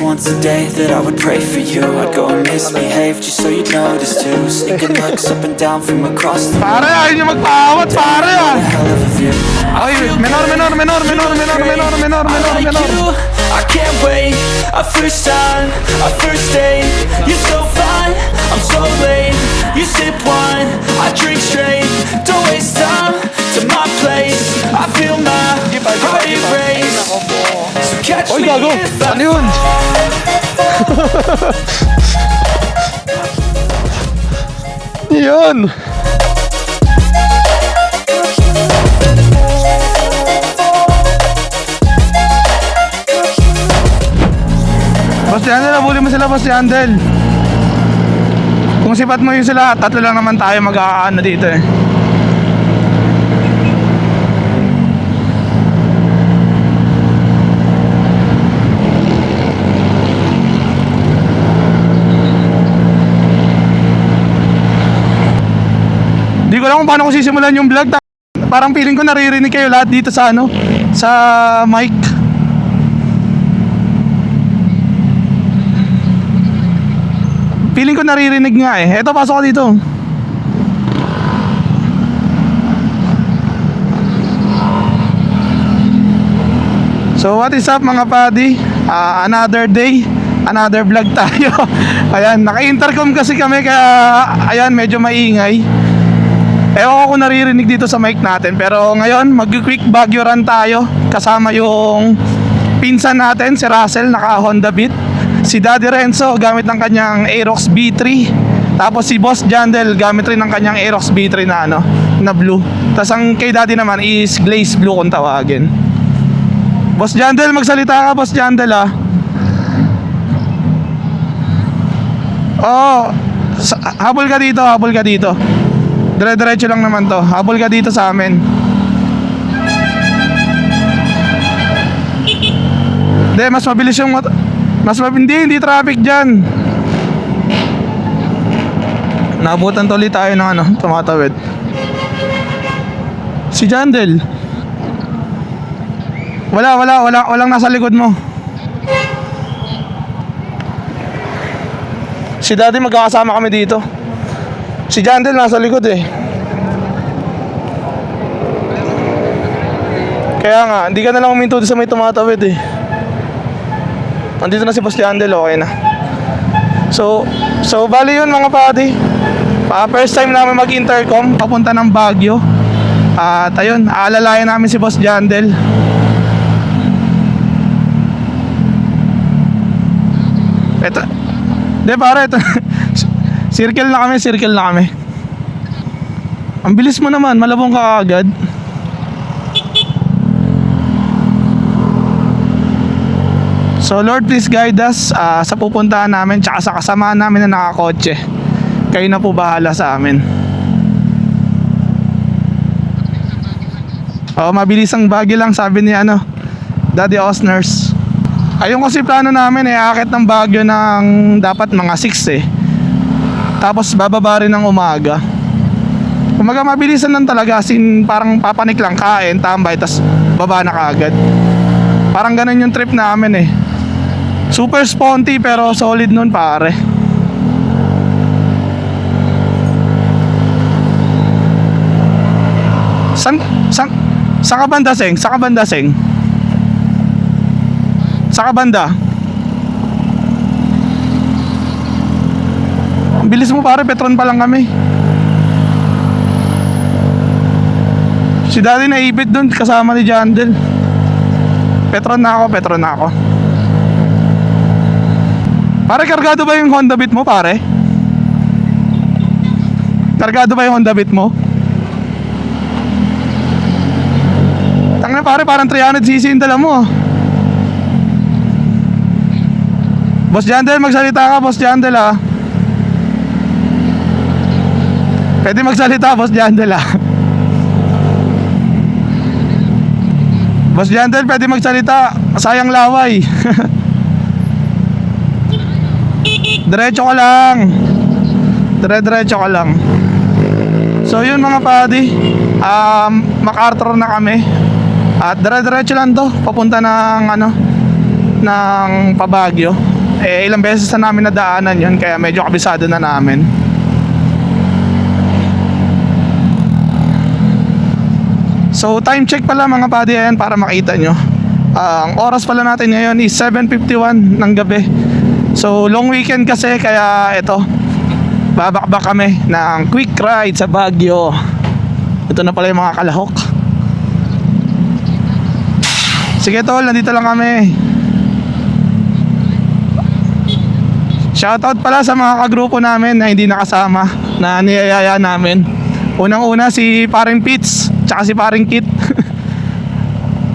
once a day that I would pray for you. I'd go and misbehave just so you'd notice too. Sneaking looks up and down from across the Pare, ayaw niyo magpaawat, pare ah. hell of a view. Ay, menor. Like you, I can't wait. A first time, a first date. You're so fine, I'm so late. You sip wine, I drink straight. Don't waste time to my place. I feel my heart erase. So catch Oy, me gago. if I Ano yun? Yun. Boss Yandel, abuli mo sila, Boss Yandel. Kung sipat mo yun sila, tatlo lang naman tayo mag-aano dito eh. Di ko alam kung paano ko sisimulan yung vlog. Parang feeling ko naririnig kayo lahat dito sa ano, sa mic. Feeling ko naririnig nga eh. Eto, pasok ko dito. So what is up mga padi? Another day, another vlog tayo. Ayan, naka-intercom kasi kami kaya ayan, medyo maingay. Ewan ko kung naririnig dito sa mic natin. Pero ngayon, mag-quick Baguio run tayo. Kasama yung pinsan natin, si Russell, naka Honda Beat. Si Daddy Renzo, gamit ng kanyang Aerox B3. Tapos si Boss Jandel, gamit rin ng kanyang Aerox B3 na ano, na blue. Tapos ang kay Daddy naman is glaze blue kung tawagin. Boss Jandel, magsalita ka, Boss Jandel ah. Oo, habol ka dito, habol ka dito. Dire-diretso lang naman to. Habol ka dito sa amin. Hindi, mas mabilis yung hindi traffic dyan. Naabutan tuloy tayo ng ano, tumatawid. Si Jandel. Walang nasa likod mo. Si Daddy, magkakasama kami dito. Si Jandel nasa likod eh. Kaya nga, hindi ka na lang uminto sa may tumatawid eh. Andito na si Boss Jandel, okay na. So bali yun mga padi. First time namin mag-intercom papunta ng Baguio. At ayun, aalalayan namin si Boss Jandel. Eto, de pare, ito. Circle na kami. Ang bilis mo naman, malabong ka agad. So Lord, please guide us sa pupuntahan namin, tsaka sa kasamahan namin na nakakotse. Kayo na po bahala sa amin. Mabilis ang Baguio lang, sabi ni ano, Daddy Osners. Ayun kasi plano namin akit ng Baguio ng dapat mga 6 eh. Tapos bababa rin ng umaga. Kumaga mabilisan lang talaga, parang papanik lang, kain, tambay, tas baba na kaagad. Parang ganun yung trip namin eh. Super sponty pero solid nun pare. Saan ka banda, Seng? Saan ka banda, Seng? Saan ka banda? Ang bilis mo pare, Petron pa lang kami. Si Daddy naibit dun kasama ni Jandel. Petron na ako. Pare, kargado ba yung Honda Beat mo pare? Kargado ba yung Honda Beat mo? Tangina pare, parang 300cc yung dala mo. Boss Jandel, magsalita ka, Boss Jandel ah. Pwede magsalita, Boss Jandel ah. Boss Jandel, pwede magsalita. Sayang laway. Diretso ka lang. Diretso ka lang. So yun mga padi, MacArthur na kami. At diretso lang to, papunta ng ano, ng Pabagyo. Eh, ilang beses na namin nadaanan yun, kaya medyo kabisado na namin. So time check pala mga buddy, ayan, para makita nyo. Ang oras pala natin ngayon is 7:51 ng gabi. So long weekend kasi, kaya ito, babakbak kami ng quick ride sa Baguio. Ito na pala yung mga kalahok. Sige tol, nandito lang kami. Shoutout pala sa mga kagrupo namin na hindi nakasama, na niyayaya namin. Unang-una si Paring Pits, tsaka si Paring Kit.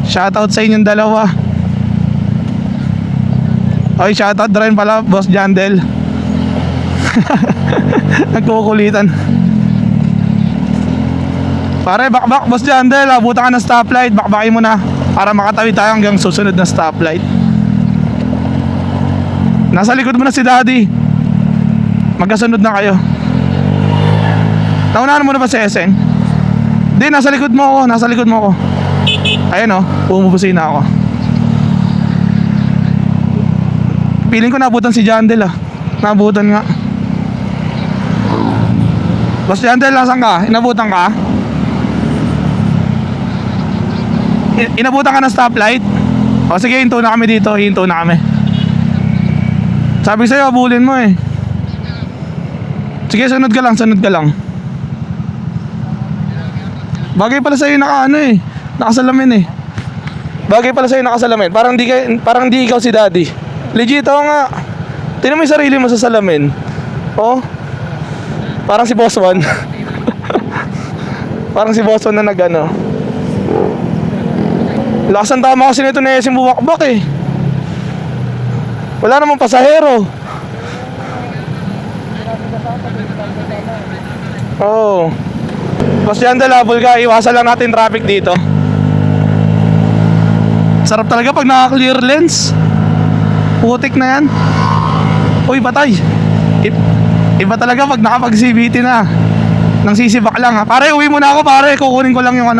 Shoutout sa inyong dalawa. Oy, shoutout rin pala Boss Jandel. Nagkukulitan. Pare, bakbak Boss Jandel, abutan ka ng stoplight. Bakbakin mo na para makatawid tayo hanggang susunod na stoplight. Nasa likod mo na si Daddy. Magkasunod na kayo. Naunahan mo na ba si Eseng? Hindi, nasa likod mo ako. Nasa likod mo ako. Ayun o, pumupusin na ako. Piling ko nabutan si Jandel ah. Nabutan nga. Boss Jandel, nasan ka? Inabutan ka? Inabutan ka ng stoplight? O sige, hinto na kami dito. Hinto na kami. Sabi sa'yo, abulin mo eh. Sige, sunod ka lang, sunod ka lang. Bagay pala sa'yo nakasalamin eh. Bagay pala sa'yo nakasalamin. Parang di ikaw si Daddy. Legit, oo nga. Tingnan mo yung sarili mo sa salamin. Oh. Parang si Boss Juan. Parang si Boss Juan na nagano. Lakas ang tama kasi nito na yung bumakbak eh. Wala namang pasahero. Oh. Boss Jandel, habol ka. Iwasan lang natin traffic dito. Sarap talaga pag naka-clear lens. Putik na yan. Uy, patay. Iba talaga pag nakapag-CVT na. Nang sisibak lang ha. Pare, uwi muna ako pare. Kukunin ko lang yung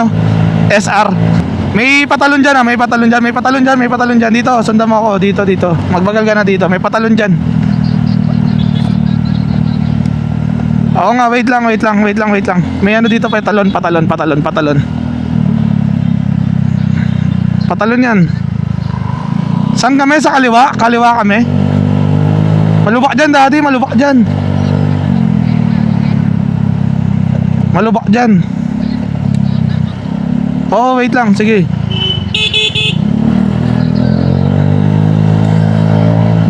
SR. May patalon dyan ha. May patalon dyan. Dito, sundan mo ako. Dito. Magbagal ka na dito. May patalon dyan. Oo nga, wait lang. May ano dito, patalon. Patalon yan. Saan kami? Sa kaliwa? Kaliwa kami. Malubak dyan, Daddy. Malubak dyan. Oo, wait lang. Sige.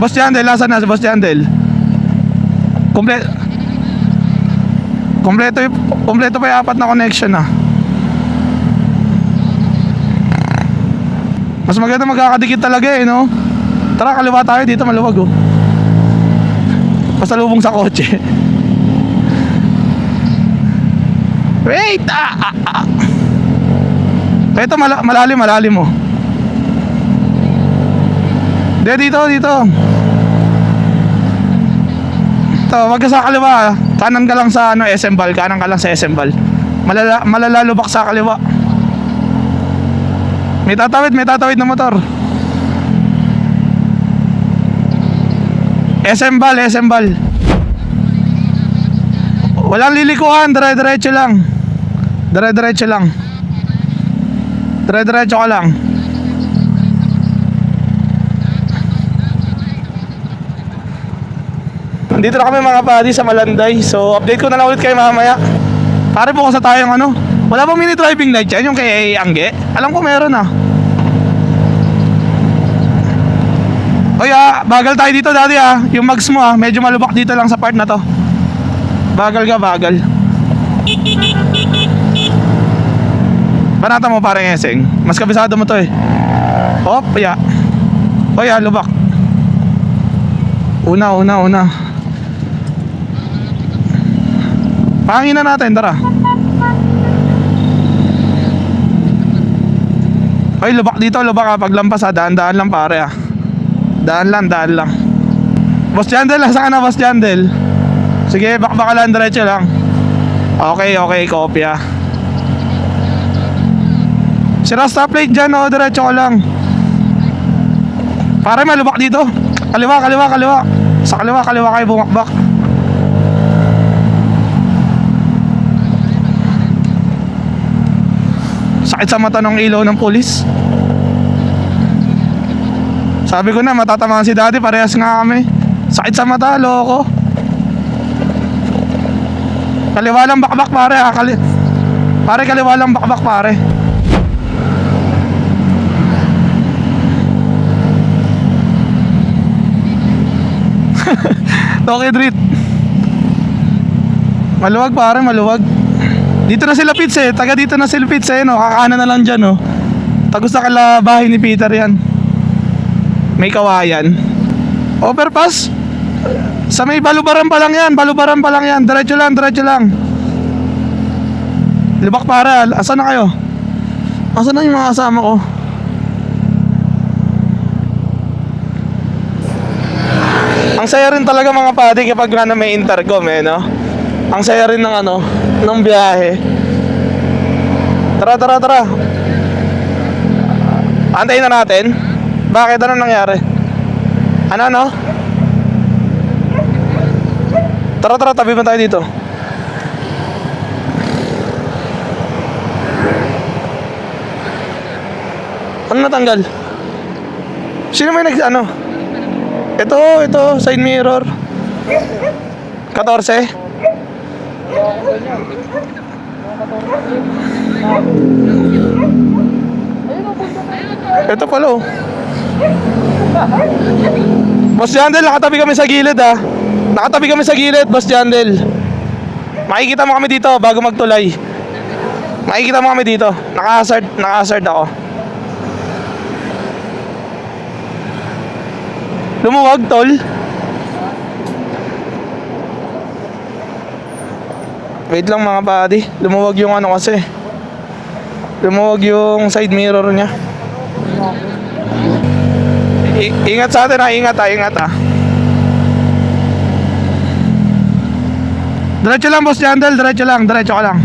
Boss Jandel, lasan na si Boss Jandel? Kompleto pa yung 4 na connection ah. Mas maganda magkakadikit talaga eh, no? Tara, kaliwa tayo dito, maluwag oh. Pasalubong sa kotse. Wait! Ito, malalim oh. Dito. Ito, wag ka sa kaliwa. Kanan ka lang sa SM Val. Malalalubak sa kaliwa. May tatawid na motor. SM Val. Walang lilikuan, dire-diretso lang. Dire-diretso ka lang. Dito na kami mga buddy sa Malanday. So update ko na lang ulit kayo mamaya. Pare po sa tayong wala bang mini driving night yan? Yung kay Angge? Alam ko meron ah. Oy bagal tayo dito Daddy ah. Yung mags mo ah, medyo malubak dito lang sa part na to. Bagal. Banata mo parang Eseng. Mas kabisado mo to eh. Hop, ya. Oy lubak. Una. Pangina natin, tara. Oy, lubak dito, lubak ha. Paglampas ha, daan-daan lang pare ha. Daan lang. Boss Jandel, nasa ka na Boss Jandel? Sige, bakbaka lang, diretso lang. Okay, kopya. Sira stoplight dyan, diretso ko lang. Pare, malubak dito. Kaliwa, kaliwa, kaliwa. Sa kaliwa, kaliwa kayo bumakbak. Sakit sa mata ng ilaw ng pulis. Sabi ko na, matatamaan si daddy, parehas nga kami. Sakit sa mata, loko. Kaliwa lang bakbak pare ha, pare kaliwa lang bakbak pare. Okay, Drit. Maluwag pare, maluwag. Dito na sila Pits eh, taga dito na sila Pits eh, no? Kakaanan na lang dyan, no? Tagos na kala bahay ni Peter yan. May kawayan. Overpass? Sa may balubaran pa lang yan, balubaran pa lang yan. Diretso lang, diretso lang. Lubak para, asan na kayo? Asan na yung mga kasama ko? Ang saya rin talaga mga padi kapag nga na may intercom eh, no? Ang saya rin ng ano, ng biyahe. Tara, tara, tara. Antayin na natin. Bakit? Ano nangyari? Ano? Tara, tara, tabi ba tayo dito? Ano natanggal? Sino may ano? Ito, side mirror. 14? Ito pala oh. Boss Jandel, nakatabi kami sa gilid ah. Nakatabi kami sa gilid, Boss Jandel. Makikita mo kami dito bago magtulay. Makikita mo kami dito. Naka-hazard ako. Lumuwag, tol. Wait lang mga buddy. Lumuwag yung ano kasi. Lumuwag yung side mirror niya. Ingat sa atin ha, ingat ha. Diretso lang Boss Jandel, diretso ka lang.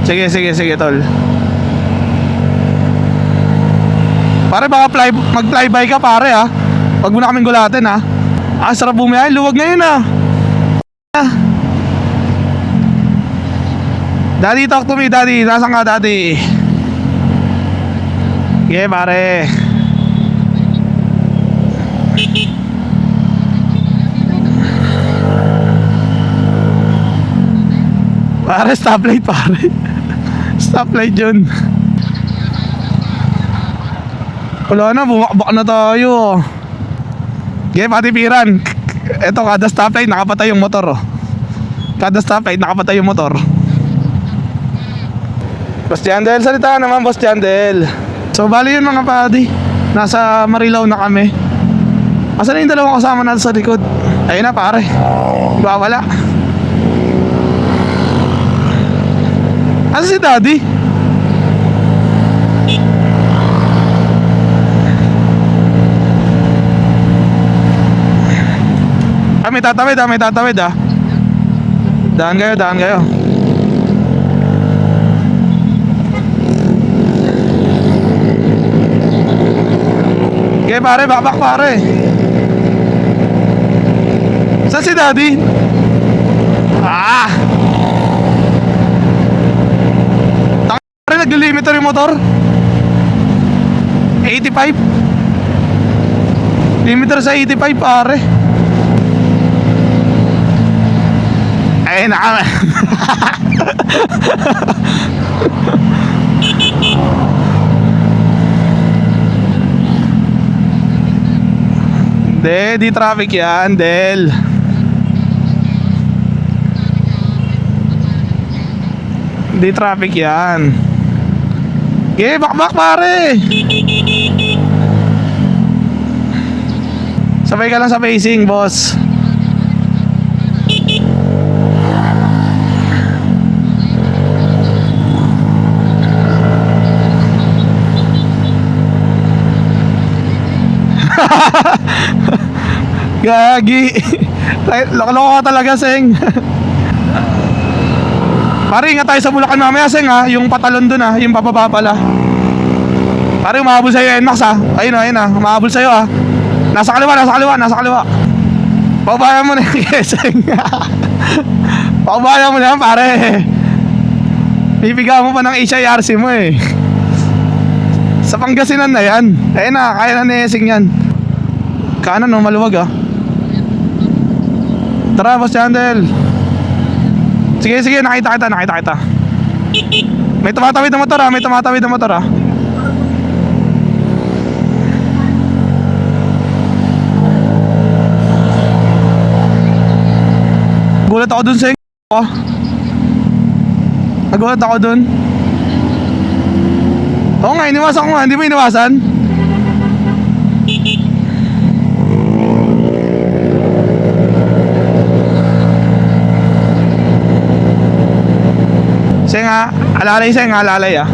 Sige tol. Pare baka mag-flyby ka pare ha. Wag mo na kaming gulatin ha. Sarap bumiyahe, luwag na yun ah. Daddy, talk to me daddy. Nasaan ka daddy? Okay pare. Pare, stoplight pare. Stoplight yun. Wala na, bumakbak na tayo. Okay, patipiran. Ito, kada stoplight, nakapatay yung motor oh. Kada stoplight, nakapatay yung motor. Boss Jandel, salita naman Boss Jandel. So, bali yun mga padi. Nasa Marilao na kami. Asan na yung dalawang kasama natin sa likod? Ayun na pare. Wala. Asan si daddy? May tatawid ah. Daan kayo. Okay pare, bakbak pare. Saan si daddy? Pare, nag-limiter yung motor 85. Limiter sa 85 pare. Ay, naka. Di traffic yan, Del. Di traffic yan. Okay, bakbak pare. Sabay ka lang sa pacing, boss. Gagi. Loko ka talaga, Seng. Pare, ingat tayo sa Bulacan mamaya, Seng ha. Yung patalon dun ha, yung papaba pala. Pare, umahabol sa'yo NMAX ha. Ayun ha, umahabol sa'yo ha. Nasa kaliwa. Pabayan mo na yung Seng. Pabayan mo na yan, pare. Bibigaw mo pa ng HIRC mo eh. Sa Pangasinan na yan. Ayun na, kaya na ni Seng yan. Kanan no, maluwag ah. Tara, Boss Jandel. Sige, nakita kita. May tumatawid na motor ah. Gulat ako dun, Seng. Nagulat ako dun. Oo nga, iniwasan ko nga. Hindi mo iniwasan? Seng ha, alalay Seng ha, alalay ah.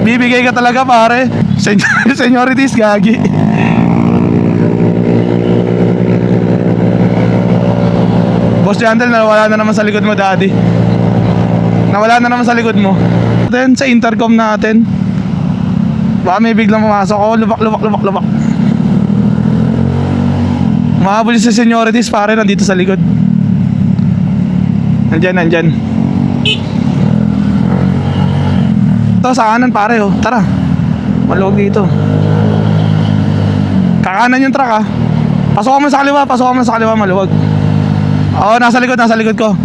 Bibigay ka talaga pare. Seniorities gagi. Boss Jandel, nawala na naman sa likod mo, daddy. Nawala na naman sa likod mo. Then sa intercom natin, baka may biglang pumasok. Oh, lubak. Mahabol sa seniorities pare, nandito sa likod. Nandyan. Ito sa kanan pare oh, tara. Maluwag dito. Kakanan yung truck ah. Pasok mo sa kaliwa, maluwag. Oo, nasa likod ko.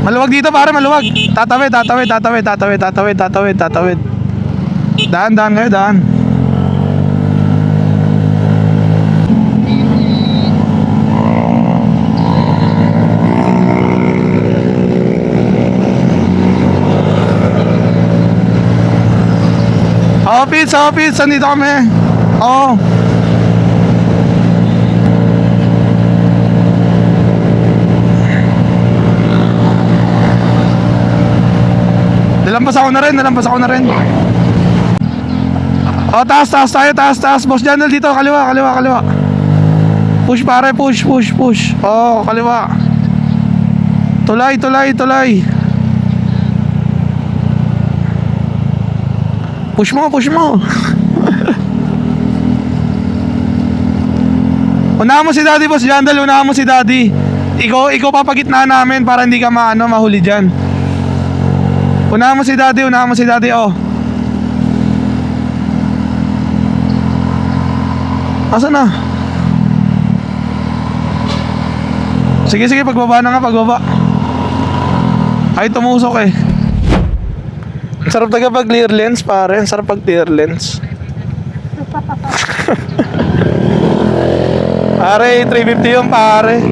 Maluwag dito pare, maluwag. Tatawid. Daan kayo, daan. Office, nandito kami. Oo. Nalampas ako na rin. Oh, taas tayo. Boss Jandel dito, kaliwa. Push pare, push. Oh, kaliwa. Tulay. Push mo. Unahan mo si Daddy, Boss Jandel, Ikaw papagitnaan namin para hindi ka mahuli dyan. Unahan mo si Daddy, oh. Asa na? Sige, pagbaba na nga, Ay, tumusok eh. Sarap talaga pag clear lens pare, sarap pag clear lens. Pare, 350 yun pare.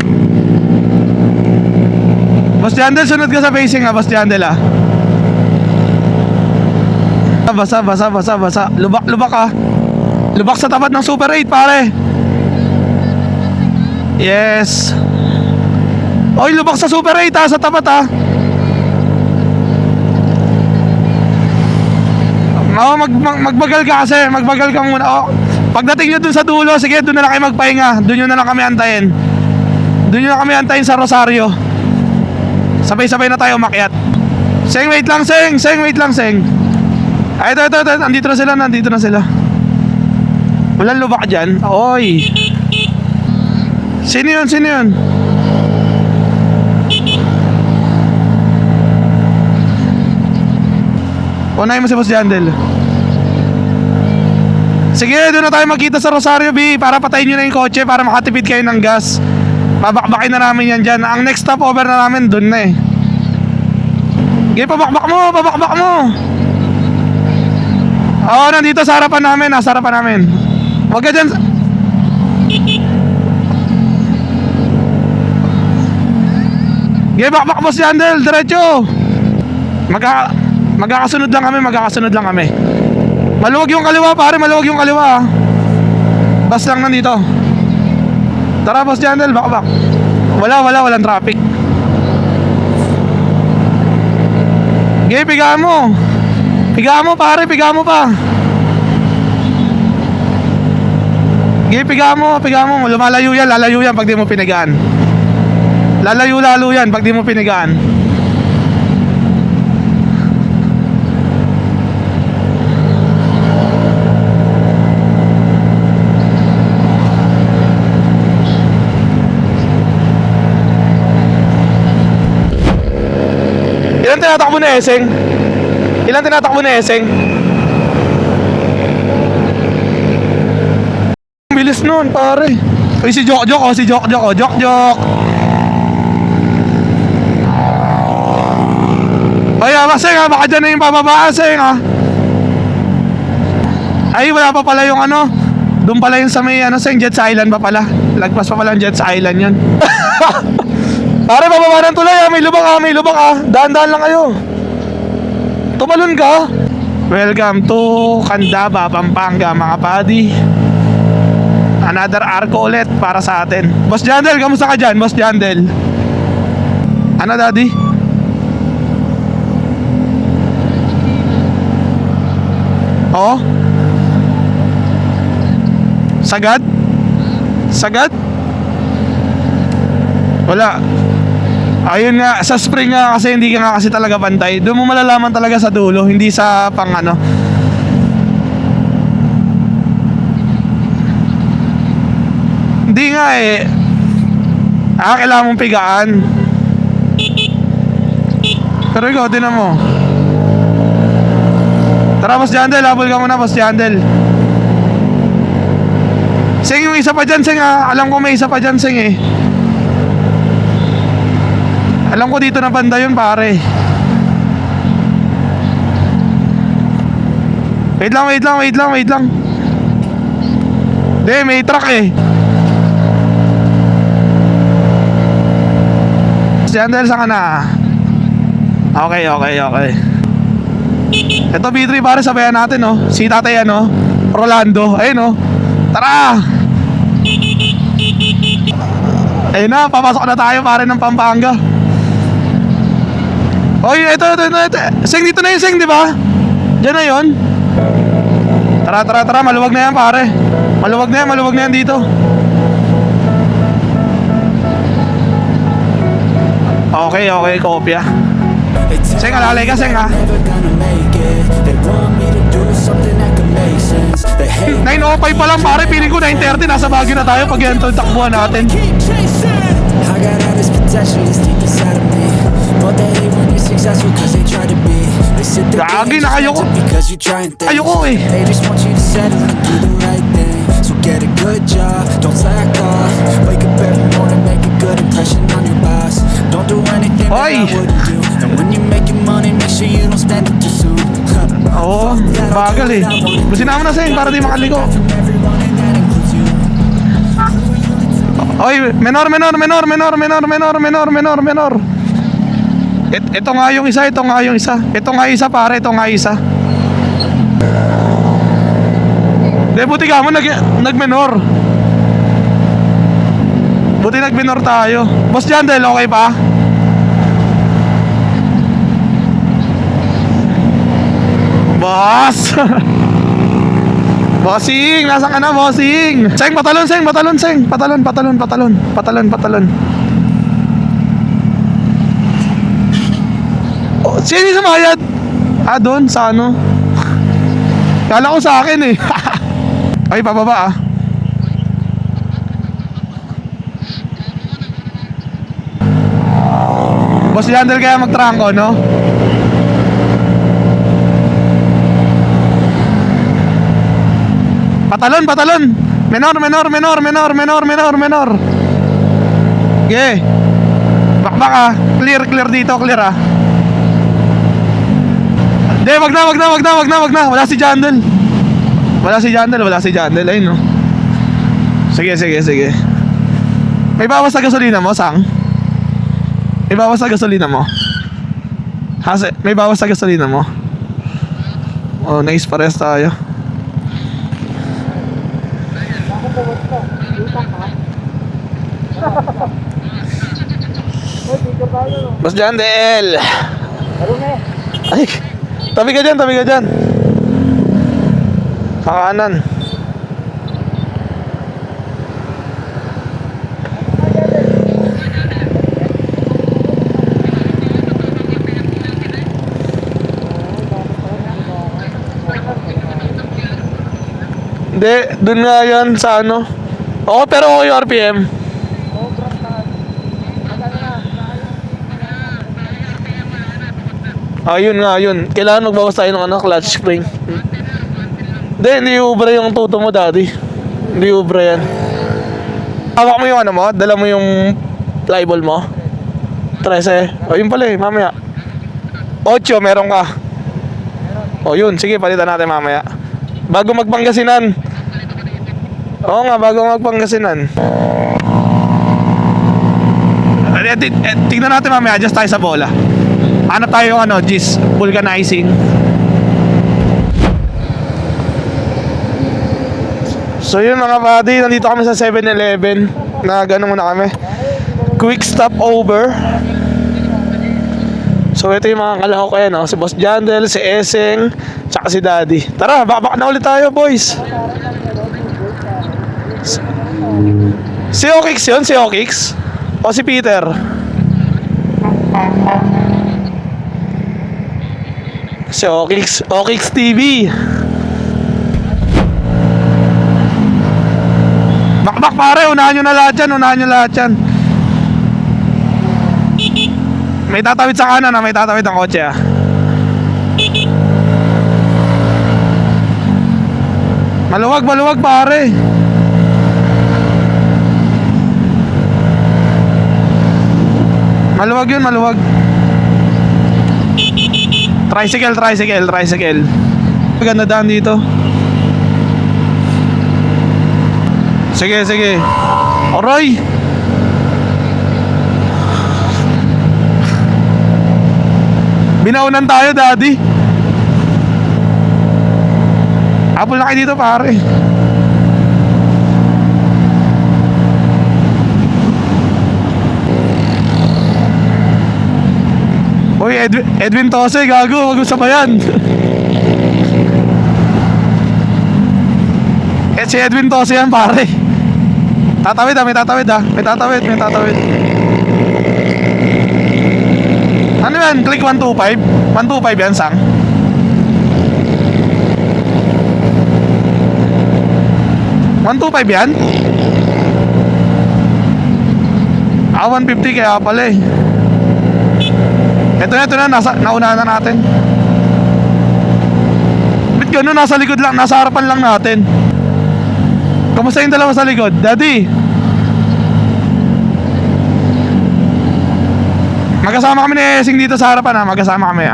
Boss Jandel, sunod ka sa facing Boss Jandel ah. Basa. Lubak ah. Lubak sa tapat ng Super 8 pare. Yes. Oy, lubak sa Super 8 sa tapat ah. Oo, magbagal ka kasi. Magbagal ka muna. Oh, pagdating nyo dun sa dulo, sige, dun na lang kayo magpahinga. Dun nyo na lang kami antayin. Sa Rosario. Sabay-sabay na tayo makyat. Seng, wait lang. Ay, ito. Nandito na sila. Walang lubak dyan. Oy. Sino yun? Unahin mo si Boss Jandel. Sige, doon na tayo magkita sa Rosario B para patayin nyo na yung kotse para makatipid kayo ng gas. Babakbakin na namin yan dyan. Ang next stopover na namin doon na eh. Sige, pabakbak mo. Oo, nandito sa harapan namin. Huwag ka dyan. Sige, bakbak Boss Jandel, diretso. Magkakasunod lang kami. Maluwag yung kaliwa pare, Bas lang nandito. Tara Boss Jandel, bakbak. Walang traffic. Okay, pigaan mo pare, pigaan mo pa. Sige, piga mo. Lumalayo yan, lalayo yan pag di mo pinigaan. Lalayo lalo yan pag di mo pinigaan. Ilan tinatakbo na Eseng? Ilan tinatakbo na Eseng? Bilis nun, pare. Uy, si Jok Jok, si Jok Jok, Jok Jok. Ay, Seng ha, baka dyan na yung pababa, Seng ha. Ay, wala pa pala yung ano. Doon pala yung sa may Seng, Jets Island pa pala. Lagpas pa pala yung Jets Island yun. Pare, bababa ng tulay ha, may lubak ha. Daan-daan lang kayo. Tumalon ka. Welcome to Candaba, Pampanga, mga padi. Another arco ulit para sa atin. Boss Jandel, kamusta ka dyan, Boss Jandel? Ano, daddy? Oo? Sagad? Sagad? Wala. Ayun nga, sa spring nga kasi hindi ka nga kasi talaga pantay. Doon mo malalaman talaga sa dulo, hindi sa pang ano. Hindi nga eh. Kailangan mong pigaan. Pero ikaw, tinan mo. Tara, Boss Jandel, habol ka muna, Boss Jandel. Sing, yung isa pa dyan, Sing ha. Alam ko may isa pa dyan, Sing eh. Alam ko dito na banda yun, pare. Wait lang. Hindi, may truck eh. Jandel, saan ka na? Okay. Ito B3 pare, sabayan natin si tatay Rolando, ayun tara. Ayun na, papasok na tayo pare ng Pampanga. Oy, ito. Seng, dito na yung Seng, di ba? Diyan na yun. Tara, maluwag na yan pare. Maluwag na yan dito. Okay, kopya. Seng, alalay ka, Seng ha. 9:05 pa lang pare, feeling ko 9:30 nasa Baguio na tayo pag yan ito takbuhan natin. Gagi na ayoko. Ayoko eh. So get a good job, don't slack off. Wake up every morning, make a good impression on your boss. Don't do anything that I wouldn't do. And when you're making money, make sure you don't spend it too soon. Oo, bagal eh. Busina mo na Seng para di makaliko. Oy, menor. Ito nga yung isa pare, ito nga isa. Buti ka mo nag-menor. Buti nag-menor tayo. Boss Jandel, okay pa? Boss! Bossing! Nasaan ka na, bossing? Seng, patalon. Patalon. Oh, sino yung sumayad? Doon, sa ano? Kala ko sa akin eh. Ay, pababa ah. Boss Jandel kaya magtrangko, no? Patalon. Menor. Okay. Bakbak ah. Clear dito, clear ah. Hindi, wag na. Wala si Jandel. Ayun no. Sige. May bawas sa gasolina mo, Sang? May bawas sa gasolina mo? May bawas sa gasolina mo? Oh, nice, pares tayo. Boss Jandel. Ay, tabi ka dyan. Sa kanan. Hindi, dun nga yan sa ano. Oo, pero okay yung RPM. Yun nga, yun. Kailangan magbawas tayo ng ano, clutch spring. Hindi ubra yung tuto mo, daddy. Hindi ubra yan. Hawak mo yung ano mo, dala mo yung flyball mo. 13. Yun pala eh, mamaya. 8, meron ka. Yun, sige, palitan natin mamaya. Bago magpangasinan. Oo nga, bago magpangasinan. Tignan natin mamaya, adjust tayo sa bola. Ano tayo yung ano, Gis, vulcanizing. So yun mga buddy, nandito kami sa 7-Eleven. Nag-ano muna kami, quick stop over. So ito yung mga kalahok ko yan, si Boss Jandel, si Eseng, tsaka si Daddy. Tara, bakbak na ulit tayo boys. Si Okix yun, si Okix? O si Peter? Si Okix, Okix TV. Bakbak pare, unahan nyo na lahat yan, unahan nyo lahat yan. May tatawid sa kanan may tatawid ang kotse Maluwag, maluwag pare. Maluwag yun, maluwag. Tricycle, tricycle, tricycle. Maganda daan dito. Sige, sige. Aray! Binaunan tayo, daddy. Apple na kayo dito, pare. Uy, Edwin Tose, gago. Wag mo sabayan. Si Edwin Tose yan, pare. Tatawid may tatawid May tatawid, may tatawid. Ano yan? Click 125? 125 yan, sang? $125 yan? 150 kaya pala eh. Ito na, naunahan na natin. Ba't gano'n? Nasa likod lang, nasa harapan lang natin. Kamusta yung dalawa sa likod? Daddy? Magkasama kami ni Esing dito sa harapan magkasama kami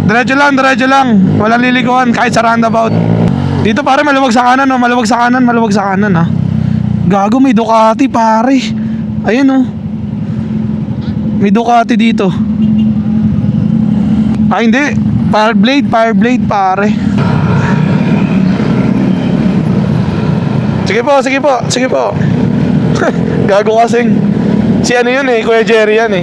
Diretso lang. Walang lilikuan kahit sa roundabout. Dito pare, maluwag sa kanan maluwag sa kanan Gago, may Ducati pare. Ayun may Ducati dito. Hindi. Fireblade pare. Sige po. Gago kasing. Si ano yun Kuya Jerry yan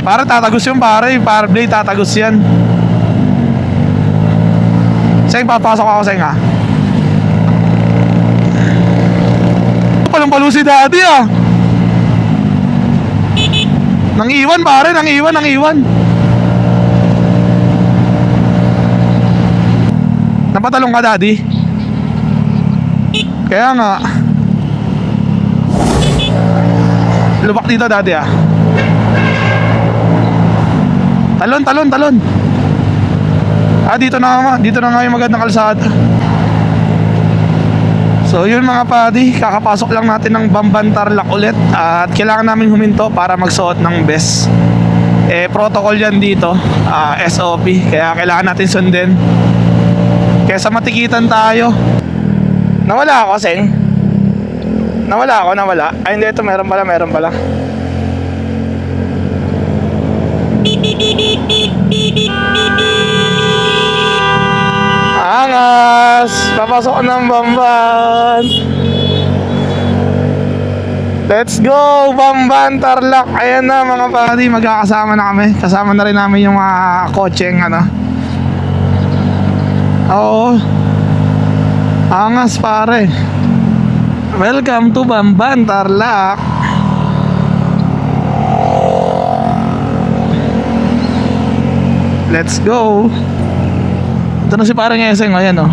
Pare, tatagos yung pare. Fireblade, tatagos yan. Seng, papasok ako, Seng Palang-palo si daddy Nang iwan pare, nang iwan. Napatalong ka, daddy? Kaya nga. Lubak dito, daddy Talon. Dito na nga yung magandang kalsada. So yun mga padi, kakapasok lang natin ng Bamban Tarlac ulit. At kailangan namin huminto para magsuot ng vest. Protocol yan dito, SOP. Kaya kailangan natin sundin. Kesa matikitan tayo. Nawala ako, Seng? Nawala? Ay hindi, ito meron pala. Angas! Papasok ng Bamban. Let's go! Bamban Tarlac. Ayan na mga padi, magkakasama na kami. Kasama na rin namin yung mga kotseng Oo. Angas pare. Welcome to Bamban, Tarlac. Let's go. Ito na si parang Eseng, ayan oh.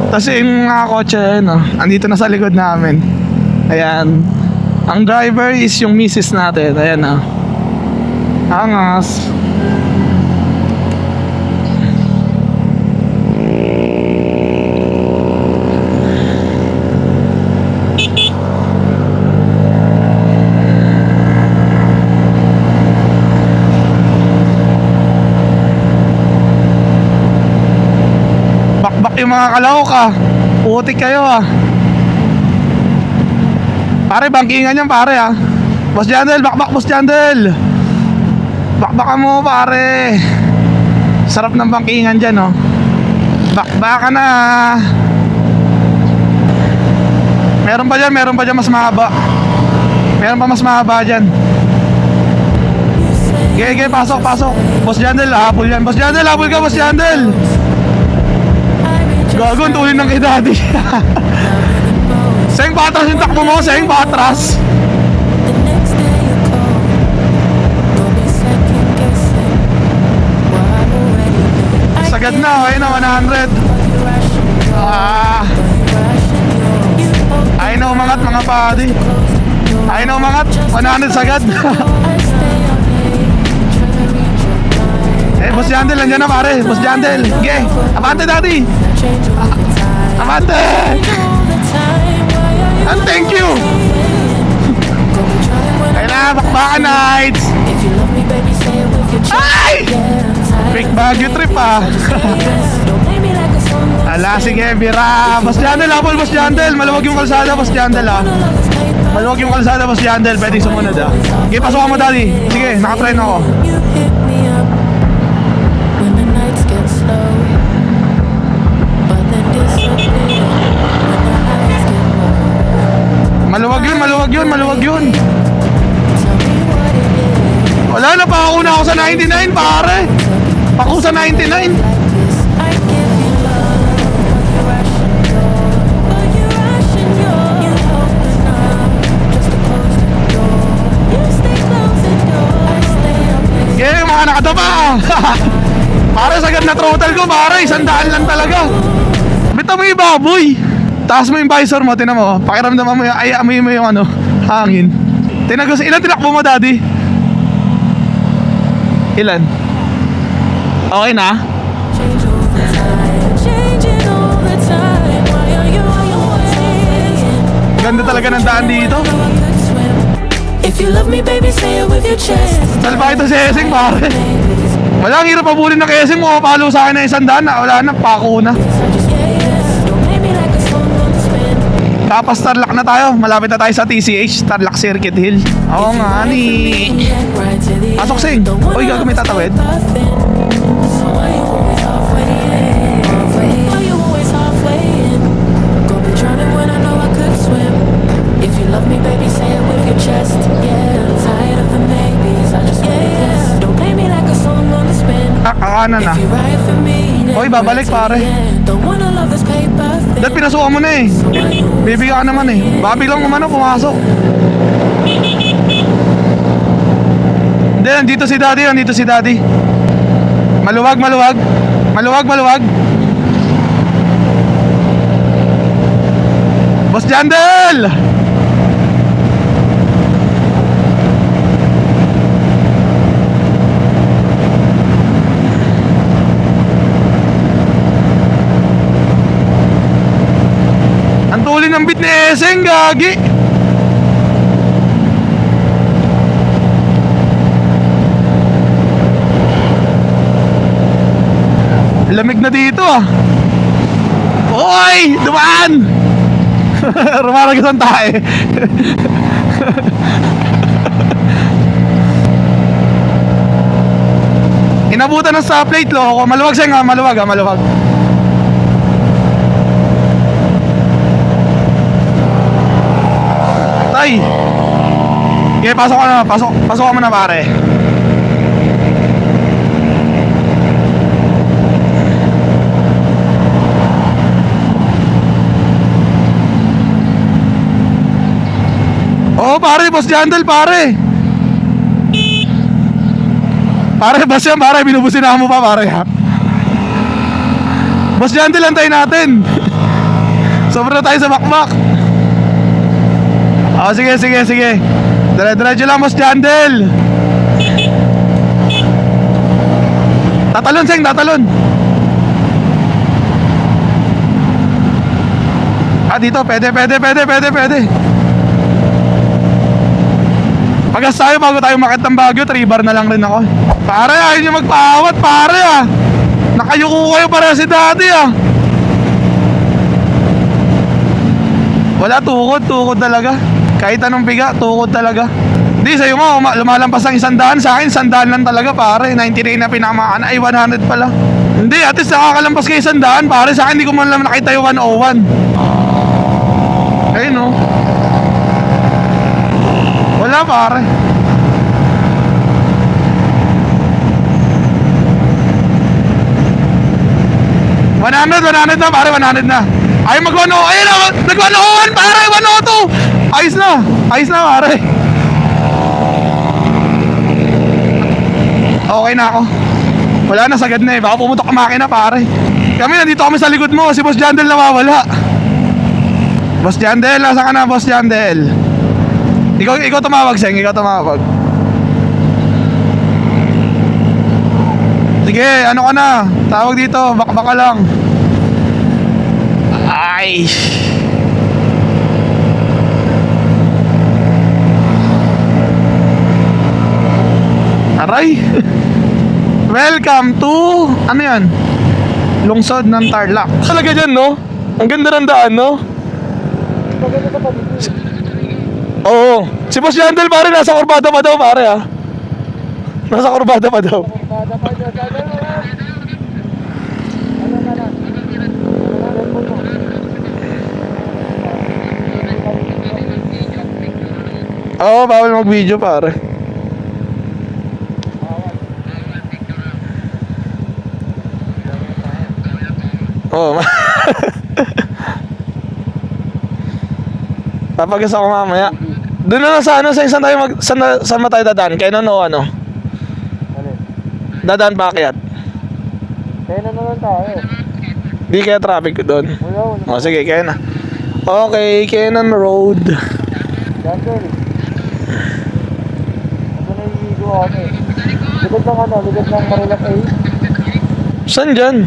Tapos yung mga kotse, ayan oh, andito na sa likod namin. Ayan. Ang driver is yung misis natin, ayan oh. Angas. Bakbak yung mga kalahok ah. Putik kayo ah. Pare, bangkingan yan pare ah. Boss Jandel, bakbak Boss Jandel. Bakbakan mo pare. Sarap ng bangkingan dyan oh. Bakbakan na. Meron pa dyan mas mahaba. Meron pa mas mahaba dyan. Gege, pasok. Boss Jandel, habol yan. Boss Jandel, habol ka Boss Jandel. Gago, ang tulin ng kay daddy. Seng patras yung takbo mo, seng patras. Sagad na, okay na, 100. Ay na umangat mga padi. Ay na umangat, 100 sagad. Boss Jandel, nandiyan na pare. Boss Jandel, okay. Abante daddy. Abante. And thank you. Ay na, bakbakan nights. Ay! Big Baguio trip ah. Ala, sige, bira. Boss Jandel, habol Boss Jandel. Maluwag yung kalsada, Boss Jandel ah. Maluwag yung kalsada, Boss Jandel. Pwedeng sumunod ah. Sige, pasukan mo daddy. Sige, nakatrain ako. Maluwag yun. Wala na, pakakuna ako sa 99 pare. Paku sa 99. Yeah, mga nakadapa. Pare, sagad na throttle ko pare. 100 lang talaga. Bita mo yung baboy. Taas mo yung visor mo, tinan mo. Pakiramdaman mo yung, ay, amoy mo yung ano, hangin. Tinagos, ilan tinakbo mo daddy? Ilan? Okay na? Ganda talaga ng daan dito. Salba ito si Eseng pare. Wala, ang hirap pabulin na kay Eseng. Palo sa akin na 100 na. Wala na, pako na. Tapos Tarlac na tayo. Malapit na tayo sa TCH, Tarlac Circuit Hill. Oo nga ni. Pasok Sing. Uy, gago, may tatawid. Kakanan na. Uy, babalik pare. Dahil pinasukan mo na eh. Bibigyan ka naman eh. Baka biglang umano pumasok. Hindi, nandito si daddy. Maluwag. Boss Jandel! Ang tuloy ng beat ni Eseng, gagi. Lamig na dito ah. Oy! Dumaan! Rumarag isang tae. Inabutan ng stoplight loko. Maluwag siya nga, maluwag. Tay! Okay, pasok ka na. Pasok ka muna pare. Oo, pare, Boss Jandel, pare. Pare, boss yan, pare. Binubusinahan mo pa, pare, ha? Boss Jandel, antayin natin. Sobra na tayo sa bakbak. Oh, sige. Dire-diretso lang, Boss Jandel. Tatalon, Seng, tatalon. Dito, pwede. Pagas tayo bago tayo makit ng Baguio, 3 bar na lang rin ako. Pare, ayaw nyo magpaawat, pare, ah. Nakayuko kayo para si dati, ah. Wala, tukod talaga. Kahit anong biga, tukod talaga. Di, sa'yo mo, lumalampas ang 100. Sa akin, 100 lang talaga, pare. 99 na pinamaan. Ay, 100 pala. Hindi, at least nakakalampas kayo 100, pare. Sa akin, hindi ko man lang nakita yung 101. Ayun, no. Wala, pare. $100 na, pare. 100 na. Ay, mag-101. Ayun na, nag-101, pare. 102. Ayos na, pare. Okay na ako. Wala na, sagad na eh. Baka pumutok ang makina, pare. Nandito kami sa likod mo. Si Boss Jandel nawawala. Boss Jandel, nasa ka na, Boss Jandel? Ikaw tumawag, Seng. Ikaw tumawag. Sige, ano ka na? Tawag dito, bakbaka lang. Ay. Aray. Welcome to, ano yan? Lungsod ng Tarlac. Talaga dyan, no? Ang ganda ng daan, no? Oo. Si Boss Jandel, pare, nasa kurbada pa daw, pare, ha? Nasa kurbada pa daw. Oo, bawal mag-video, pare. Oo. Papagas ako mamaya. Doon na lang sa ano, sa isang tayo saan ba tayo dadaan? Kaya o ano? Dadaan pa akyat? Kaya na naman tayo. Di kaya traffic doon? Wala. O sige, kaya na. Okay, Kenan Road. Jandel. Ito na yung ako eh. Likod ng ano, likod ng Marilac A. Saan dyan?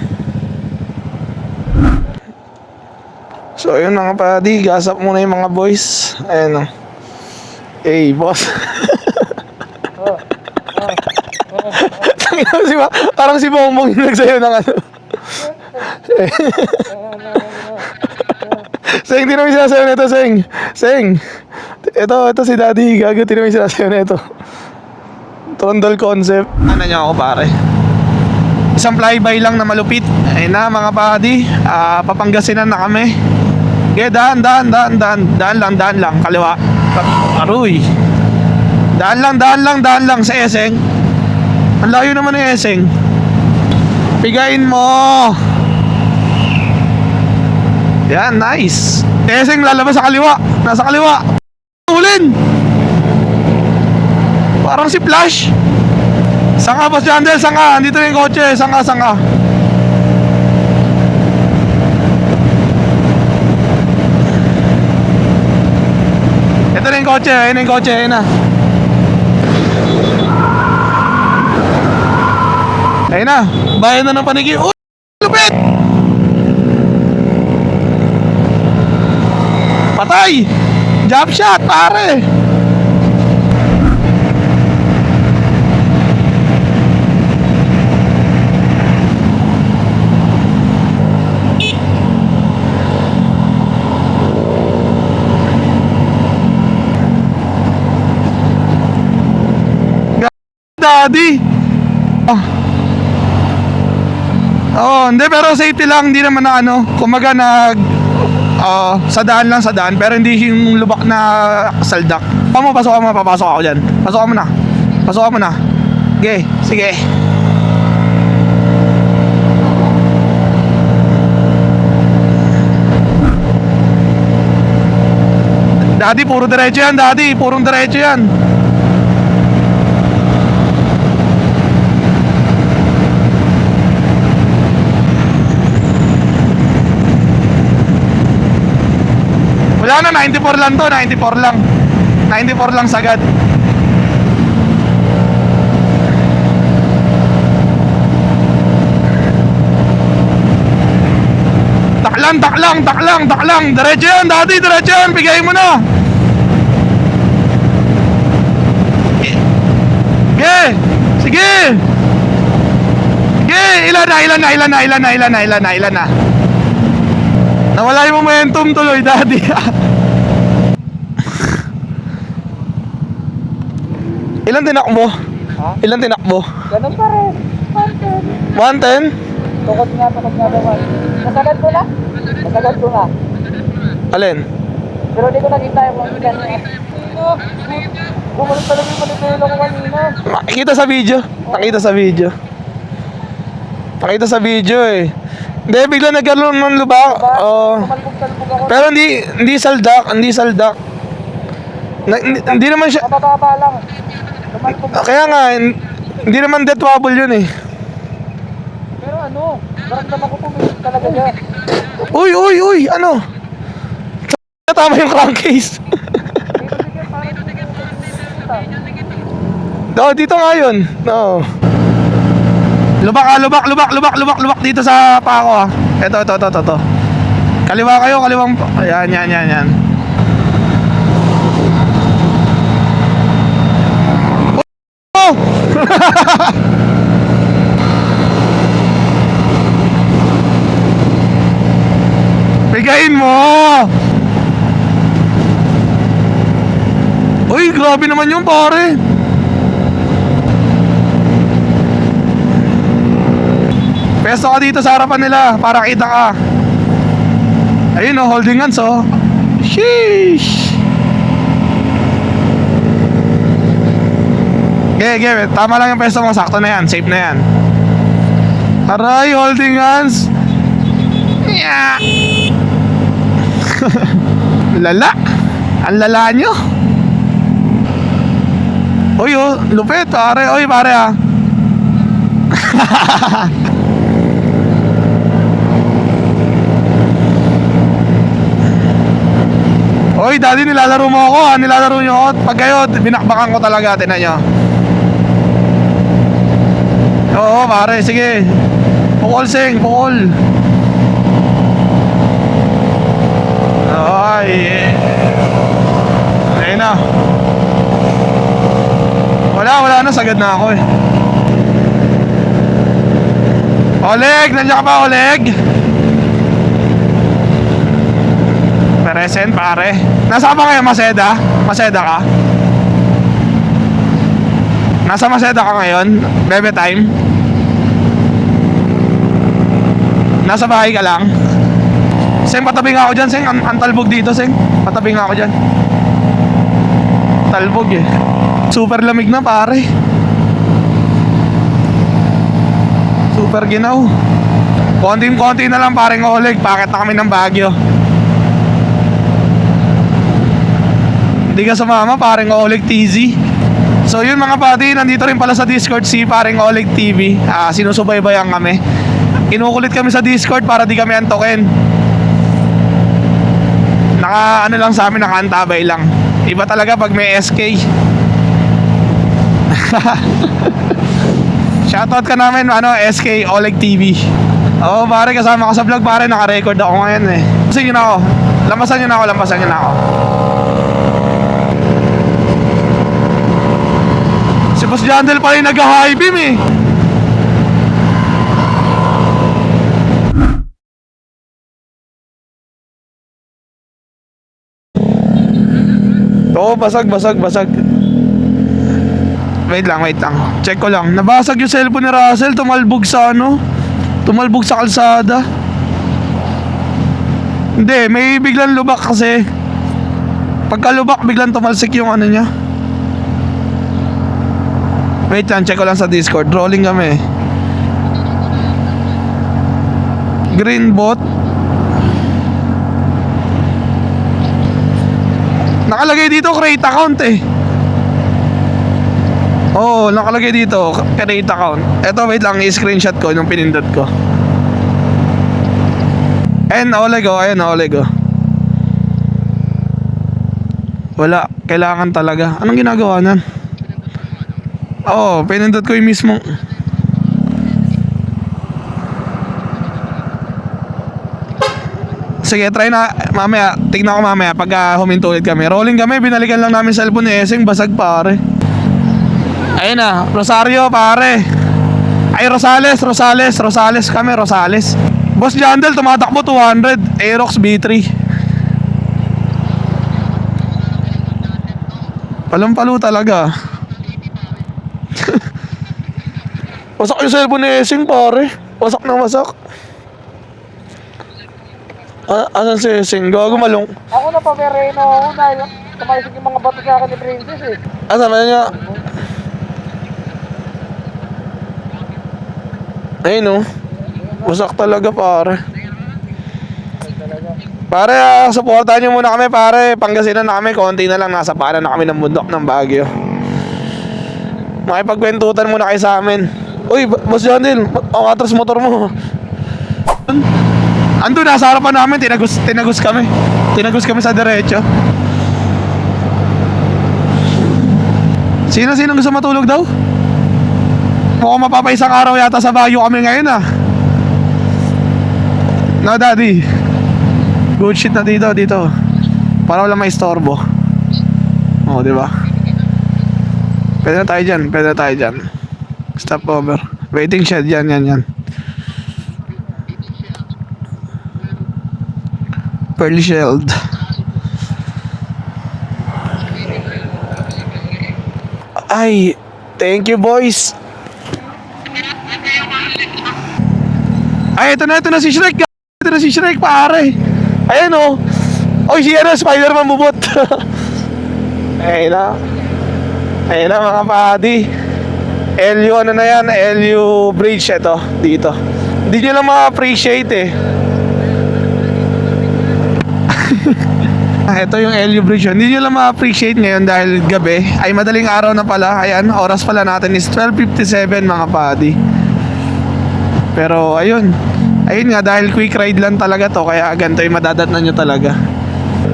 So ayun mga padi, gasap muna yung mga boys. Ayan o. Hey, boss. Parang si Bongbong yung nagsayo ng ano. Seng, di namin sinasayo nito, Seng. Seng. Ito si Daddy. Gago, di namin sinasayo nito. Trondol concept. Ano niya ako, pare? Isang flyby lang na malupit. Ayun na mga padi. Papanggasinan na kami. Okay, daan lang, kaliwa. Aruy. Daan lang sa Eseng. Ang layo naman ng Eseng. Pigain mo. Yan, nice. Eseng lalabas sa kaliwa. Nasa kaliwa. Ulin. Parang si Flash. Sanga, Boss Jandel, sanga. Andito na yung kotse. Sanga. Ito na yung kotse, ayun na. Ayun na, bayan na ng panigil. Uy, lupit! Patay! Jump shot, pare! Daddy. Oh, hindi, pero safety lang, hindi naman na ano. Kumaga sa daan, pero hindi yung lubak na saldak. Papasok ako dyan. Pasok mo na. Sige. Daddy, puro diretso yan, Daddy. Purong diretso yan. Wala na, 94 lang to, 94 lang. 94 lang sagad. Taklang. Diretso yan, Daddy, diretso yan. Bigay mo na. Sige. Ilan na. Nawala yung momentum tuloy, Daddy. Ilan tinakbo? Ha? Ilan tinakbo? Ganun pa rin. 110? Tukod nga naman. Nasagad ko na. Alin? Pero di ko nakita yung mga ganyan. Bumalik talaga yung manipula ko kanina. Nakita sa video eh. Hindi, bigla nagkaroon ng lubak. Oo. Tumalbog-talbog ako. Pero hindi saldak. Hindi naman siya. Mababa lang. Tumalbog. Kaya nga, hindi naman death wobble yun eh. Pero ano, naramdaman ko pumilit talaga yan. Uy, ano? Tama yung crankcase. Dito nga yun. No. Lubak dito sa pako ha. Ito. Kaliwa kayo, kaliwang. Ayan. Oh! Bigayin mo! Uy, grabe naman yung pare. Pesto ka dito sa harapan nila para kita ka. Ayun oh, holding hands oh. Sheesh. Okay, tama lang yung pesto mo, sakto na yan, safe na yan. Aray, holding hands. Yeah. Lala. Ang lala nyo. Uy oh, lupit pare. Uy pare ah. Uy, Daddy, nilalaro mo ako ha. Nilalaro nyo ako. Pag kayo, binakbakan ko talaga. Tinan nyo. Oo, pare. Sige. Pukol, Sing. Pukol. Ay. Ayun na. Wala na. Sagad na ako eh. Oleg, nandiyan ka ba, Oleg? Present, pare. Nasaan ba kayo, Maseda? Maseda ka? Nasa Maseda ka ngayon? Bebe time? Nasa bahay ka lang? Seng, patabi nga ako dyan, Seng. Ang talbog dito, Seng. Patabi nga ako dyan. Talbog eh. Super lamig na, pare. Super ginaw. Konting-konti na lang, pareng Oleg. Pakit na kami ng Baguio. Hindi ka sumama, pareng Oleg TZ. So yun mga buddy, nandito rin pala sa Discord si pareng Oleg TV. Sinusubaybayan kami. Kinukulit kami sa Discord para di kami antokin. Ano lang sa amin, nakaantabay lang. Iba talaga pag may SK. Shoutout ka namin, SK Oleg TV. Oo pare, kasama ka sa vlog pare, naka-record ako ngayon eh. Lampasan nyo na ako. Si Boss Jandel pala yung nag-high beam eh. Oo, basag. Wait lang. Check ko lang. Nabasag yung cellphone ni Russell. Tumalbog sa kalsada. Hindi, may biglang lubak kasi. Pagka lubak, biglang tumalsik yung ano niya. Wait lang, check ko lang sa Discord. Rolling kami. Green bot. Nakalagay dito create account eh. Oo, nakalagay dito create account. Eto, wait lang, i-screenshot ko nung pinindot ko. Ayun, naulig oh, ayun, naulig oh. Wala, kailangan talaga. Anong ginagawa nan? Oo, pinindot ko yung mismong. Sige, try na mamaya. Tignan ko mamaya pag huminto ulit kami. Rolling kami, binalikan lang namin cellphone ni Eseng, basag pare. Ayun na, Rosario pare. Ay, Rosales kami, Rosales. Boss Jandel, tumatakbo 200, Aerox B3. Palumpalo talaga. Wasak yung cellphone ni Eseng pare. Wasak na wasak. Asan si Eseng? Gago malong. Ako na pa, mereno ako dahil tumaisig yung mga bato sa akin ni Princess eh. Asan na niya? Ayun oh. Wasak talaga pare. Pare, supportahan nyo muna kami pare. Pangasinan na kami, konti na lang. Nasa paanan na kami ng bundok ng Baguio. Makipagkwentutan muna kayo sa amin. Uy, Boss Jandel, ang atras motor mo. Ando, nasa harapan namin, tinagos kami. Tinagos kami sa diretso. Sino gusto matulog daw? Mukhang mapapaisang araw yata sa Baguio kami ngayon ah. No, daddy. Good shit na dito. Para wala maistorbo. Oh, di ba? Pwede na tayo dyan. Stop over. Waiting shed, yan. Pearly shelled. Ay, thank you boys. Ay, ito na si Shrek. Ito na si Shrek pare. Ayan oh. Oy, si Spider-Man bubot. Ayun na mga padi. LU ano na yan, LU bridge ito, dito. Hindi nyo lang ma-appreciate eh. Ito yung LU bridge yun. Hindi nyo lang ma-appreciate ngayon dahil gabi. Ay madaling araw na pala. Ayan, oras pala natin is 12:57 mga padi. Pero ayun nga, dahil quick ride lang talaga to, kaya ganito yung madadatnan nyo talaga.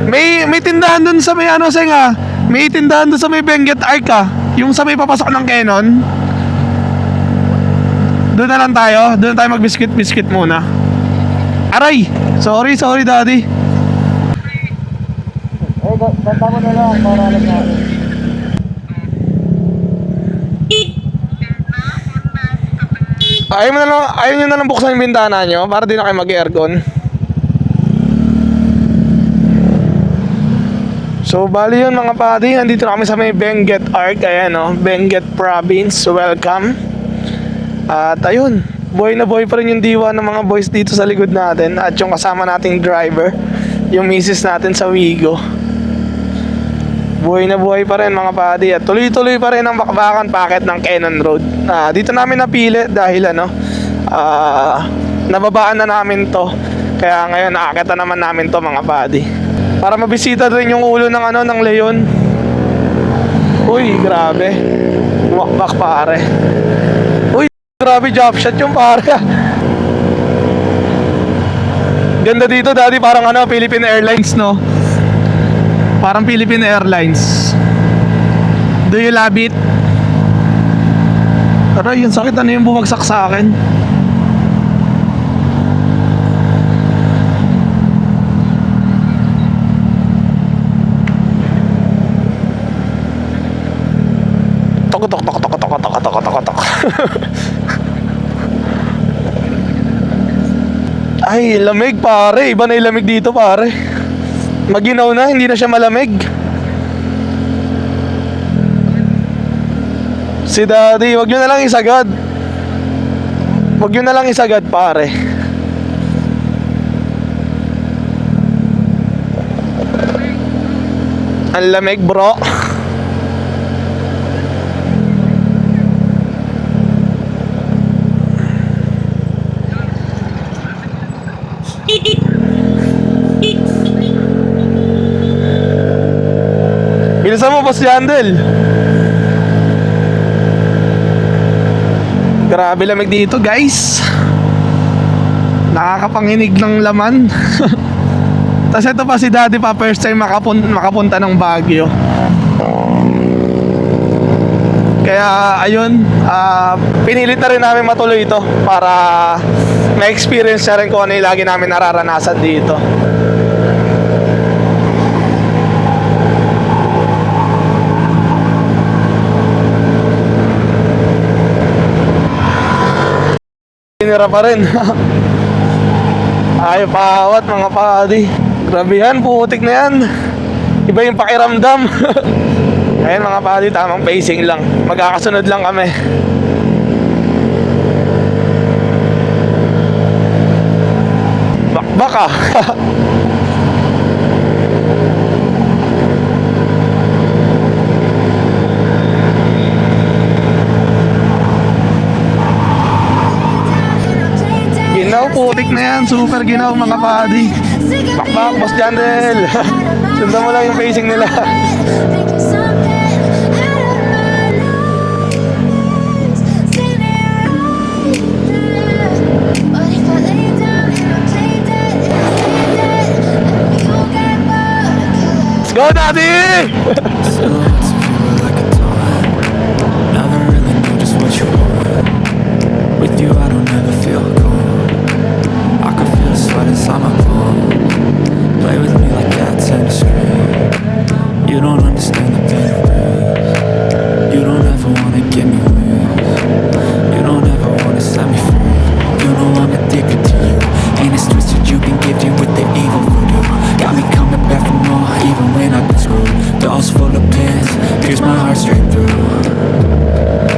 May tindahan dun sa may Senga. May tindahan dun sa may Benguet Arc yung sa may papasok ng Canon. Doon na lang tayo. Doon tayo mag-biscuit muna. Aray! Sorry daddy. Eh, ganda mo na lang para alam natin. Ayaw nyo na lang buksan yung bintana nyo para di na kayo mag-aircon. So bali yun mga padi, nandito na kami sa may Benguet Arc. Ayan o, Benguet Province. Welcome. At ayun, buhay na buhay pa rin yung diwa ng mga boys dito sa likod natin. At yung kasama nating driver, yung misis natin sa Wigo. Buhay na buhay pa rin mga padi. At tuloy-tuloy pa rin ang bakbakan packet ng Canon Road. Dito namin napili dahil nababaan na namin to. Kaya ngayon nakakita naman namin to mga padi. Para mabisita rin yung ulo ng leon. Uy, grabe. Wakbak pare. Uy, grabe job shot yung pare. Ganda dito daddy, parang Philippine Airlines no. Parang Philippine Airlines. Do you love it? Aray, yung sakit yung bumagsak sa akin. Tok. Ay, lamig pare. Iba na yung lamig dito pare. Maginaw na, hindi na siya malamig. Si daddy, wag nyo na lang isagad. Wag nyo na lang isagad pare. Ang lamig bro. Boss Jandel. Grabe lamig dito, guys. Nakakapanginig ng laman. Tapos ito pa si Daddy pa, first time makapunta ng Baguio. Kaya ayun, pinilit na rin namin matuloy ito para ma-experience na rin kung ano yung lagi namin nararanasan dito. Tinira pa rin. Ay, pawat mga padi. Grabe yan, putik na yan. Iba yung pakiramdam. Ayun mga padi, tamang pacing lang. Magkakasunod lang kami. Bakbak ah. Ginaw, putik na yan. Super ginaw mga padi. Bakbak, Boss Jandel. Sundan mo lang yung pacing nila. Let's go, Daddy! Silhouettes of you were like a taunt. Never really knew just what you want. With you I don't ever feel calm. I can feel the sweat inside my palm. Play with me like cats and a string. You don't understand the pain of breeze. You don't ever wanna give me wings. You don't ever wanna set me free. You know I'm addicted to you. And it's twisted, you've been gifted with the evil voodoo. Got me coming back for more, even when I've been screwed. Dolls full of pins, pierce my heart straight through.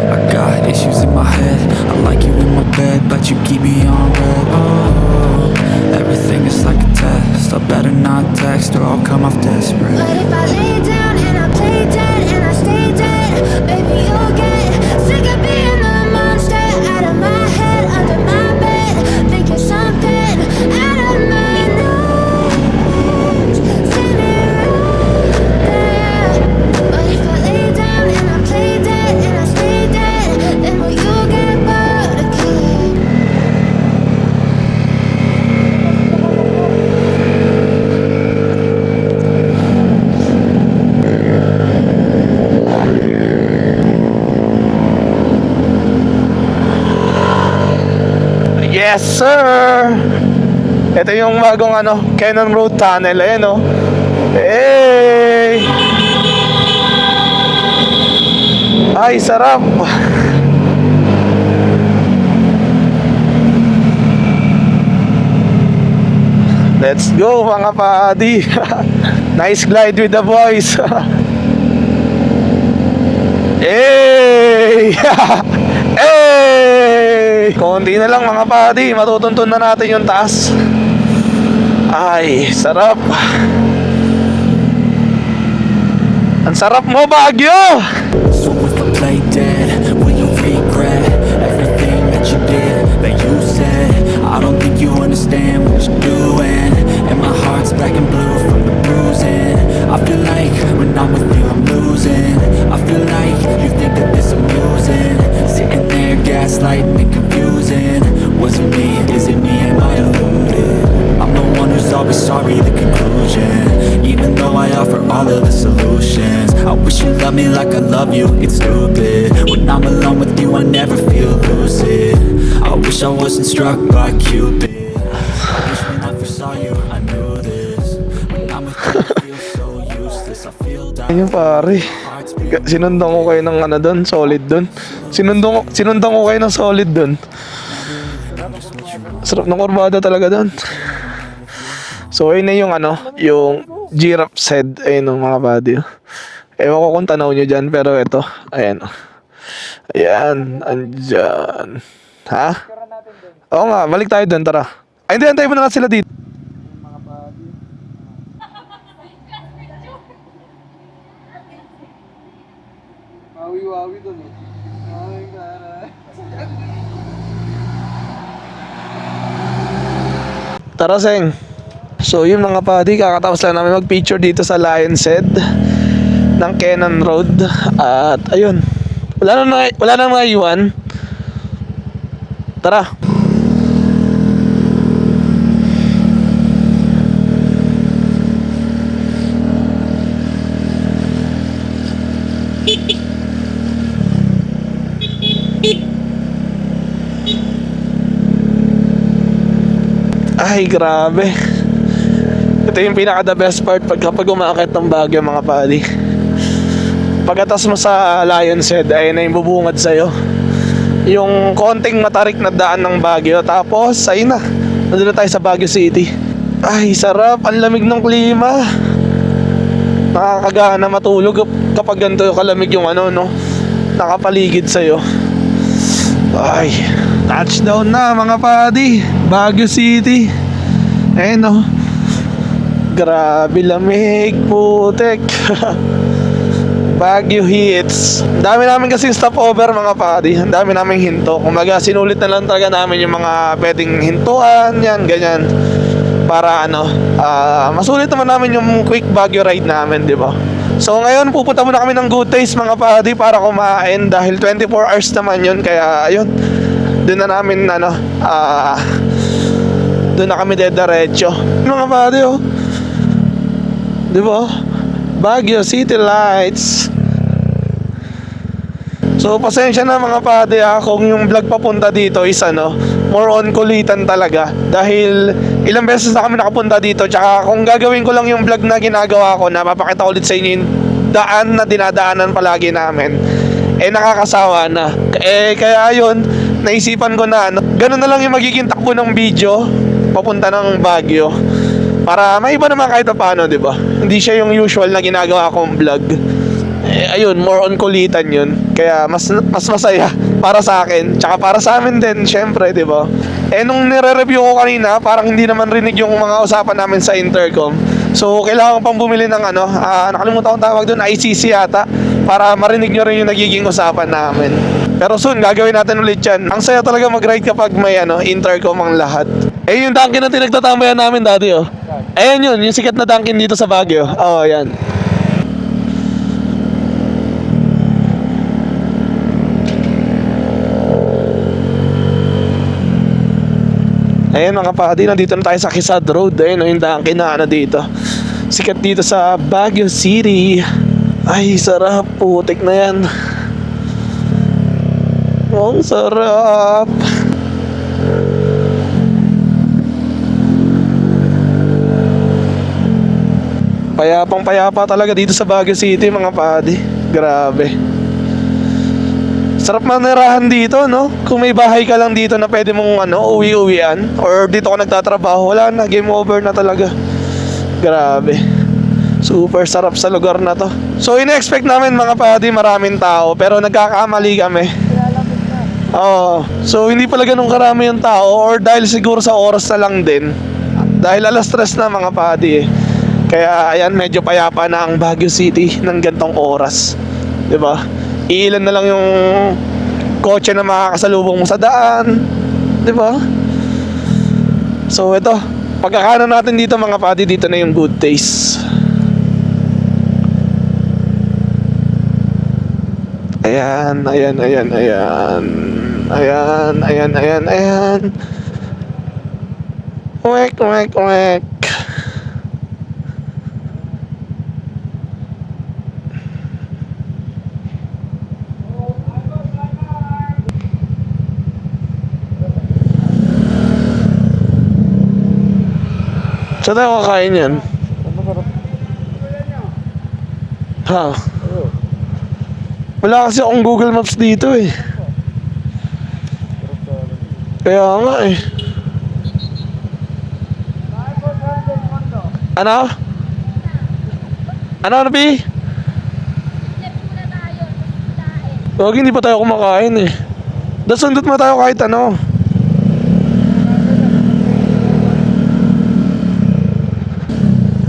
I got issues in my head, I like you in my bed, but you keep me on red. Oh, everything is like a test, I better not text or I'll come off desperate. But if I lay down and I play dead and I stay dead, baby you'll get sick of being the monster out of my head, under my bed, thinking something out of my nose, standing right there. But if I lay down and I play dead and I stay dead, then will you get bored again? Yes, sir! Ito yung bagong Cannon Road Tunnel. Ayan, oh. Hey! Ay, sarap! Let's go, mga padi! Nice glide with the boys! Hey! Hey! Konti na lang mga padi, matutuntun na natin yung taas. Ay, sarap. Ang sarap mo, Baguio! So if I play dead, will you regret everything that you did, that you said? I don't think you understand what you're doing, and my heart's black and blue from the bruising. I feel like when I'm with you I'm losing. I feel like you think that this amusing, sitting there gaslighting and confusing. Was it me? Is it me? Am I deluded? I'm the one who's always sorry, the conclusion. Even though I offer all of the solutions, I wish you loved me like I love you, it's stupid. When I'm alone with you I never feel lucid. I wish I wasn't struck by Cupid. I wish when I first saw you I knew this. When I'm with you I feel so useless. I feel down. Ayun pare, sinundan ko kayo ng doon, solid doon. Sinundan ko kayo ng solid doon. Sarap ng kurbada talaga doon. So ayun na yung yung giraffe's head. Ayun mga buddy. Ewan ko kung tanaw nyo dyan, pero ito, ayan. Ayan, andyan. Ha? Oo nga, balik tayo doon, tara. Ay hindi, antayin mo na nga sila dito. Wawi-wawi doon eh. Ay, karay. Tara, Seng. So yun mga padi, kakatapos lang namin mag-picture dito sa Lion's Head. ng Kenan Road. At ayun, wala nang naiwan. Tara. Ay, grabe. Ito yung pinaka the best part kapag umaakit ng Baguio, mga padi. Pagkatas mo sa Lion's Head, ayun na yung bubungad sa'yo. Yung konting matarik na daan ng Baguio. Tapos, ayun na. Nandun na tayo sa Baguio City. Ay, sarap. Ang lamig ng klima. Nakakagana matulog kapag ganito yung kalamig yung ano, no? Nakapaligid sa'yo. Ay, touchdown na mga padi. Baguio City. Ayun, no? Grabe lamig, putek. Baguio hits. Ang dami namin kasing stopover, mga padi. Ang dami namin hinto. Kumbaga sinulit na lang talaga namin yung mga pwedeng hintuan. Yan, ganyan. Para masulit naman namin yung quick Baguio ride namin, di ba? So ngayon pupunta muna kami ng Good Taste, mga padi, para kumain. Dahil 24 hours naman yun. Kaya ayun, doon na namin doon na kami dediretso, mga padi, oh. Di ba? Baguio City Lights. So pasensya na, mga padi, kung yung vlog papunta dito is more on kulitan talaga. Dahil ilang beses na kami nakapunta dito. Tsaka kung gagawin ko lang yung vlog na ginagawa ko, na papakita ulit sa inyo yung daan na dinadaanan palagi namin, nakakasawa na. Kaya yun, naisipan ko na ganun na lang yung magiging takbo ng video papunta ng Baguio. Para may iba naman kahit paano, di ba? Hindi siya yung usual na ginagawa kong vlog. Ayun, more on kulitan yun. Kaya mas masaya para sa akin. Tsaka para sa amin din, syempre, di ba? Nung nire-review ko kanina, parang hindi naman rinig yung mga usapan namin sa intercom. So, kailangan ko pang bumili ng nakalimutan kong tawag doon, ICC yata, para marinig nyo rin yung nagiging usapan namin. Pero soon, gagawin natin ulit yan. Ang saya talaga mag-ride kapag may intercom ang lahat. Yung Dunkin na tinagtatambayan namin dati, oh. Ayan yun, yung sikat na Dunkin dito sa Baguio. Oo, yan. Ayan, mga padi, nandito na tayo sa Quezon Road. Ayan, yung Dunkin na dito. Sikat dito sa Baguio City. Ay, sarap. Putik na yan. Ang sarap. Payapang payapa talaga dito sa Baguio City, mga padi. Grabe. Sarap manirahan dito, no? Kung may bahay ka lang dito na pwede mong uwi-uwian, or dito ka nagtatrabaho, wala na, game over na talaga. Grabe. Super sarap sa lugar na to. So ina-expect namin, mga padi, maraming tao, pero nagkakamali kami. Oo. So hindi pala ganun karami yung tao, or dahil siguro sa oras na lang din. Dahil alas 3 na, mga padi, Kaya ayan, medyo payapa na ang Baguio City ng gantong oras. 'Di ba? Iilan na lang yung kotse na makakasalubong mo sa daan, 'di ba? So ito, pagkakanan natin dito, mga padi, dito na yung Good Taste. Ayan, ayan, ayan, ayan. Ayan, ayan, ayan, ayan. Wek, wek, wek. Saan tayo kakain yan? Ha? Wala kasi akong Google Maps dito eh. Kaya nga eh. Ano? Ano, Bi? Huwag, hindi pa tayo kumakain eh. Dasundot mo tayo kahit ano.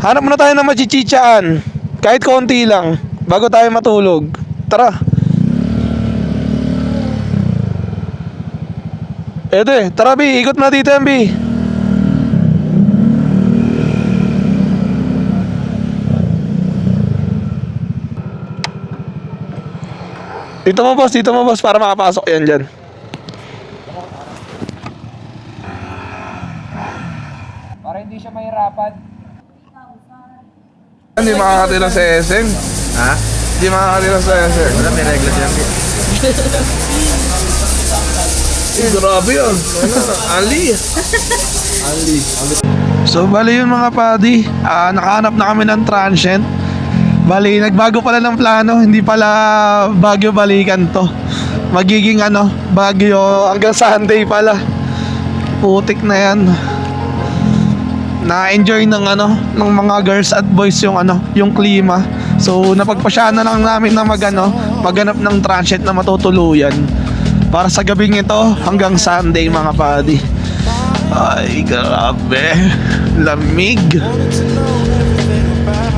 Hanap muna tayo ng machichichaan. Kahit konti lang, bago tayo matulog. Tara. Eto eh, tara Bi, ikot na dito yan, Bi. Dito mo boss para makapasok yan dyan. Para hindi siya mahirapan. Hindi makakatira sa SM. Ha? Hindi makakatira sa SM. Wala, may regla dyan. Grabe yun. Ali. So bali yun mga padi, nakahanap na kami ng transient. Bali nagbago pala ng plano, hindi pala Baguio balikan to. Magiging Baguio hanggang Sunday pala. Putik na yan. Na-enjoy ng ng mga girls at boys yung klima. So napagpasya na lang namin na maghanap ng transient na matutuluyan para sa gabing ito hanggang Sunday mga padi. Ay, grabe. Lamig.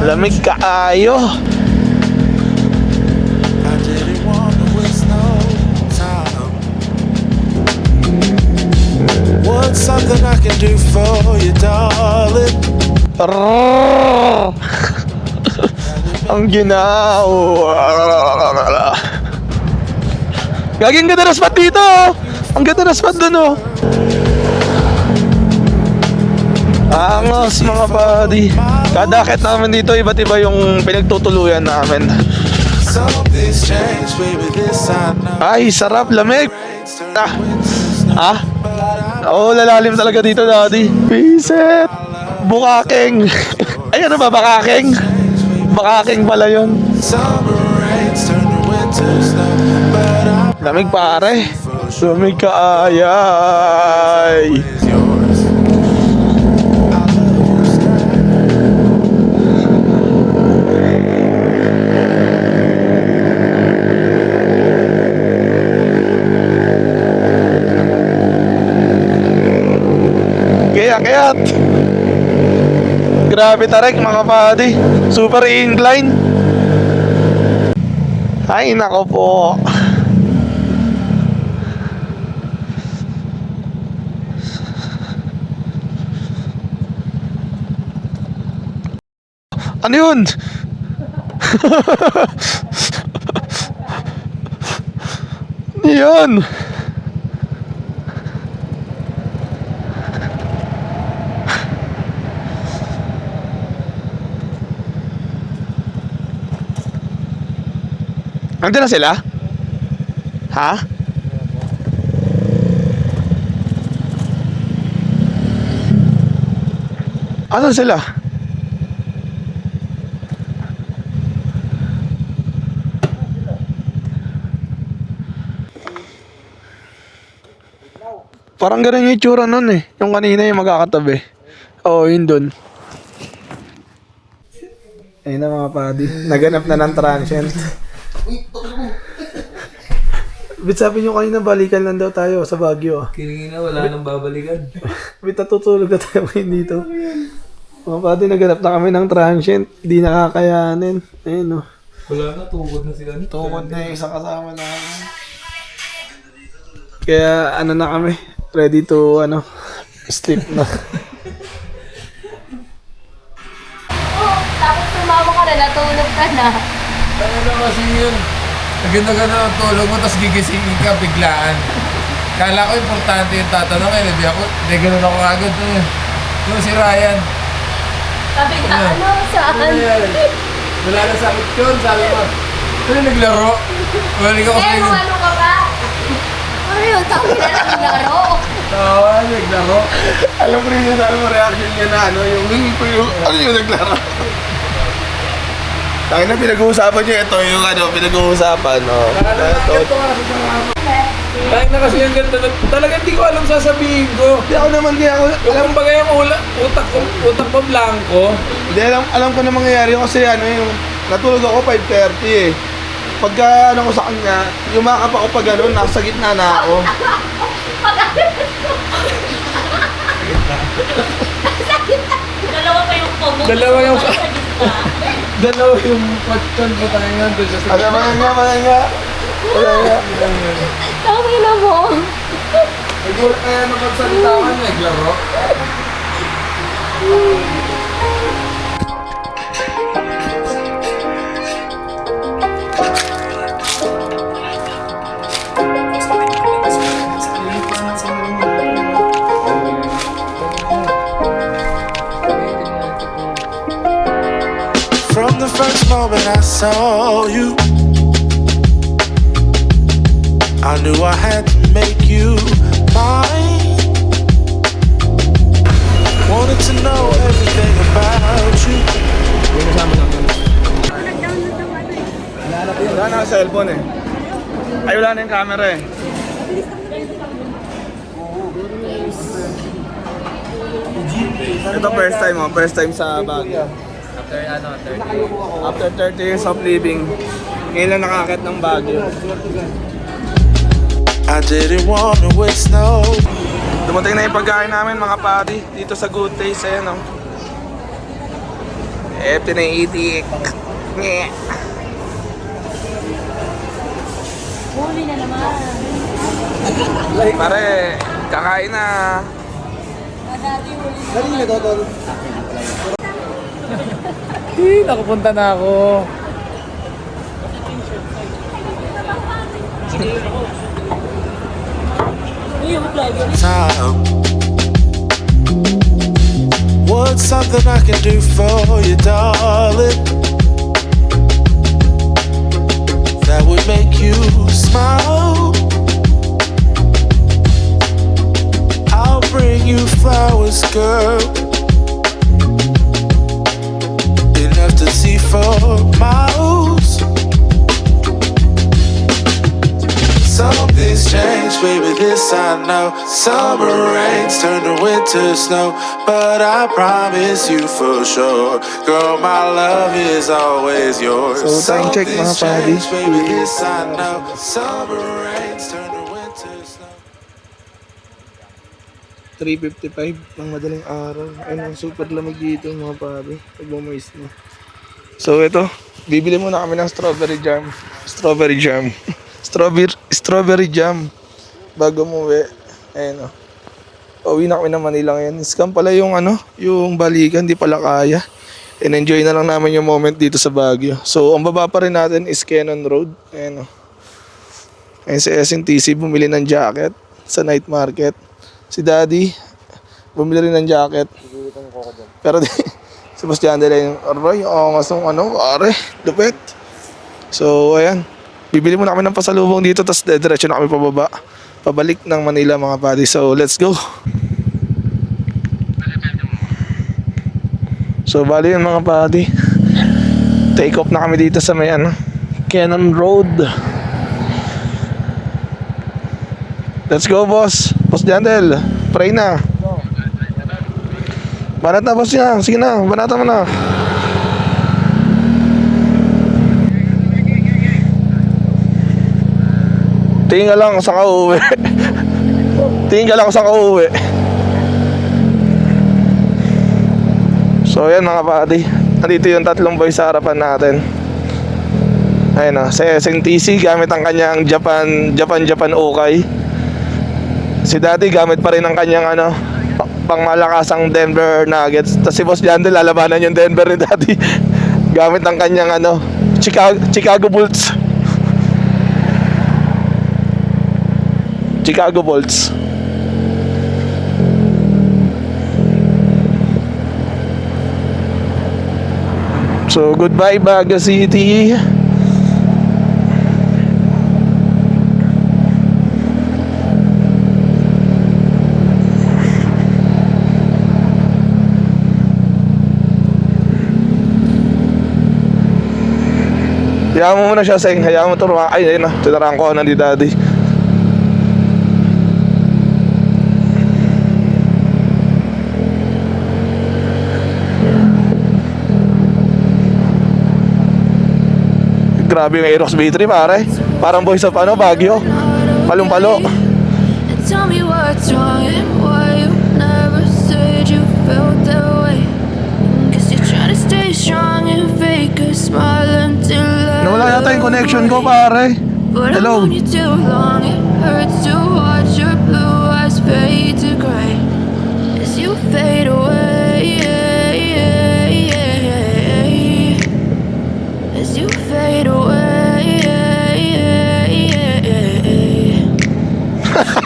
Lamig kaayo. What's something I can do for you, darling? Arrrr! Ang ginawa. Gaging ganda na spot dito. Ang ganda na spot dun oh. Angos mga buddy. Kada akit namin dito iba't iba yung pinagtutuluyan namin. Something's changed, baby, this I know. Ay sarap, lamig. Oo, lalalim talaga dito daddy. Piset. Bukaking. Ay ano ba, bakaking? Bakaking pala yun. Summer rains turn to winter snow, but I'm Lamig pare. Lamig kaayay. yours. Kayat. Grabe tarek mga padi. Super incline. Ay nako po. Ano yun? Ano yun? Nandiyan na sila? Ha? Ano sila? Parang ganun yung itsura nun eh. Yung kanina yung magkakatabi. Oo, yun dun. Ayun na mga padi. Naganap na ng transient. Bit sabi nyo kanina balikan lang daw tayo sa Baguio. Kiringin na, wala nang babalikan. Bit natutulog na tayo ngayon dito. Mga pati naganap na kami ng transient. Di nakakayanin. Ayun o. Wala na, tugod na sila. Tukod na yung isang kasama namin. Kaya ano na kami. Ready to sleep na. Oh, tapos tumama ka na, natulog ka na. Ano na kasi yun? Naganda-ganda ng tulog mo, tapos gigisingin ka biglaan. Kala ko importante yung tatanungin. Hindi ako, hindi ganun ako agad. Yung si Ryan. Sabi ka, ano, saan? Ano yan? Wala na sakit yun, sabi mo. Ano naglaro? Wala ka kasi. Kung ano ka ba? Ano yun, sabi na naglaro. Tawa, naglaro. Alam ko rin yung sabi mo reaction niya na ano yung naglaro. Tayo na pinag-uusapan niya ito yung pinag-uusapan. Kahit na kasi yung ganito, talaga hindi ko alam sasabihin ko. Hindi ako naman kaya ako, Alam ba yung utak ko blanco? hindi alam ko na mangyayari kasi yung natulog ako 5:30 eh. Pagka ko sa kanya, yumakap ako pag nasa gitna na ako. Dalawa pa yung kumo. Dalawa yung patyon ko tayo nga doon sa Ano man nga. Tawin na mo. Nagulat kaya magsalita ka na, naglaro. the first moment I saw you, I knew I had to make you mine. Wanted to know everything about you. Wala na sa cellphone eh. Ay, wala na yung camera eh. Ito first time sa Baguio. After 30 years of living, ngayon lang nakakit ng Baguio. I didn't wanna waste no. Dumating na yung pagkain namin mga pati dito sa Good Taste. Ayan o. Ito na yung itik. Nye. Huli na naman. Pare, kakain na. Nakapunta na ako. Time. What's something I can do for you, darling? That would make you smile. I'll bring you flowers, girl. Enough to see for miles. Something's changed, baby, this I know. Summer rains turn to winter snow, but I promise you for sure, girl, my love is always yours. So, time check, mga padi. Something's changed, baby, this I know. Summer rains turn to winter snow. 3:55 ng madaling araw. Ayun, ang super lamig dito mga pare. Pagmamais mo. So ito, bibili muna kami ng strawberry jam. Strawberry jam bago umuwi. Ayun o. Pauwi na kami ng Manila ngayon. Scam pala yung yung balikan, di pala kaya. And enjoy na lang namin yung moment dito sa Baguio. So ang baba pa rin natin is Cannon Road. Ayun o. Ayun si SNTC bumili ng jacket sa night market. Si Daddy, bumili rin ng jacket. Pero di, si Boss Jandel yung, aray, masong are, lupit. So, ayan. Bibili muna kami ng pasalubong dito, tapos diretso na kami pababa. Pabalik ng Manila mga buddy. So, let's go. So, bali yun mga buddy. Take off na kami dito sa may Cannon Road. Let's go, boss. Boss Jandel, pray na. Banat na, boss niya. Sige na, banata mo na. Tingin ka lang sa kauwi. Tingin ka lang sa kauwi. So, ayan mga buddy. Nandito yung tatlong boys sa harapan natin. Ayun o, si SNTC gamit ang kanyang Japan okay. Si Daddy gamit pa rin ang kanyang pangmalakasang Denver Nuggets. Tapos si Boss Jandel lalabanan yung Denver ni Daddy. Gamit ang kanyang Chicago Bulls. Chicago Bulls. So goodbye Baguio City. Hayaan mo muna siya, Seng. Hayaan mo turuan. Ay, ayun na. Tinaraan ko na di Daddy. Grabe yung Aerox B3, pare. Parang Voice of Baguio. Palong-palo. Tell me what's wrong and why you never said you felt that way. Guess you're trying to stay strong and fake a smile until Nawala yata yung connection ko, pare. But Hello. I've known you too long. It hurts to watch your blue eyes fade to gray as you fade away. As you fade away.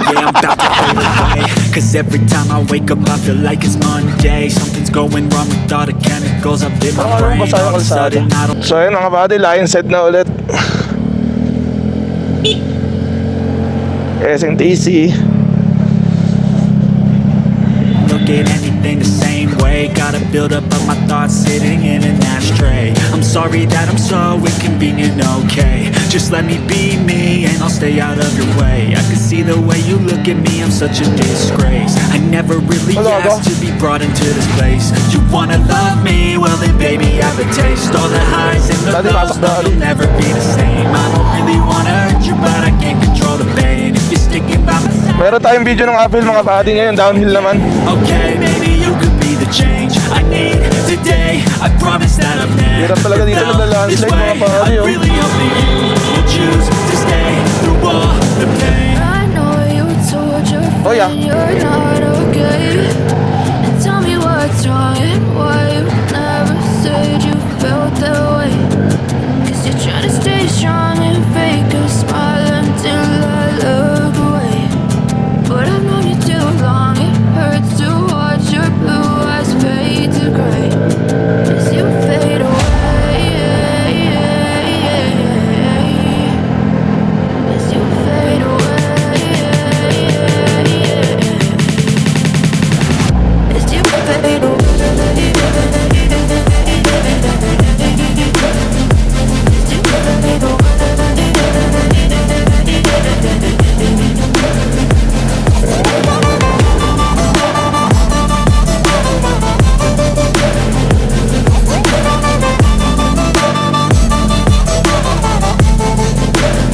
Yeah, I'm about to fade away. Cause 'Cause every time I wake up I feel like it's Monday. Something's going wrong with all the chemicals up in my brain. All of a sudden I don't So ayun mga buddy, line set na ulit. SNTC. look at anything the same way. Gotta build up of my thoughts sitting in an ashtray. I'm sorry that I'm so inconvenient, okay. Just let me be me and I'll stay out of your way. I can see the way you look at me, I'm such a disgrace. I never really asked to be brought into this place. You wanna love me? Well then baby I have a taste. All the highs and the lows, no, you'll never be the same. I don't really wanna hurt you but I can't control the pain. If you're sticking by my side, Meron tayong video ng Apple mga buddy ngayon, downhill naman. okay, maybe you could be the change I need today. I promise that I've never Hirap talaga dito felt this nagla-landslide, way. mga pare, I oh. really hope that you will choose to stay through all the pain. I know you told your Oh, yeah. friend you're not okay. And tell me what's wrong and why you never said you felt that way. Cause you're trying to stay strong and fake a smile until I look away. But I've known you too long, it hurts to watch your blue eyes fade to gray. As you fade away, as you fade away, as you fade away.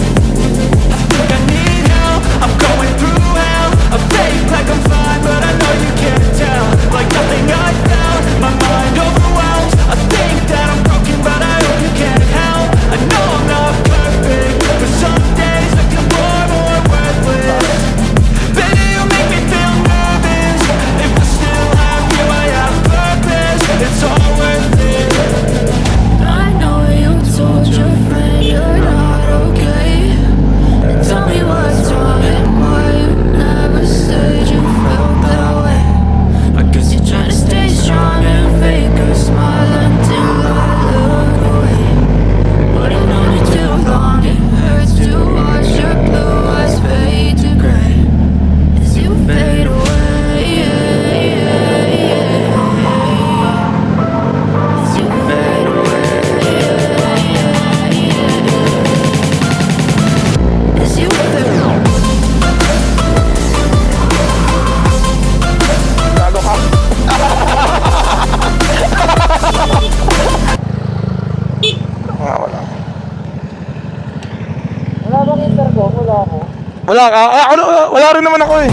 I need help, I'm going through hell. I fake like I'm fine, but I know you can't tell. Like nothing I found, my mind overwhelms. I think that I'm broken, but I hope you can't help. I know I'm not perfect, but some days I feel more worthless. Baby, you make me feel nervous. If I still have you, I have purpose. It's all worth it. I know you told your friend you're not okay. And tell me what's wrong and why you never said you felt that way. I guess You're trying to stay strong and fake a smile until I look away. But I've known you too long, it hurts to watch your blue eyes fade to gray. As you fade away, as you fade away, as you fade away. Gago ka. Wala. Wala bang intercom? Wala ako. Wala ka? Wala rin naman ako eh.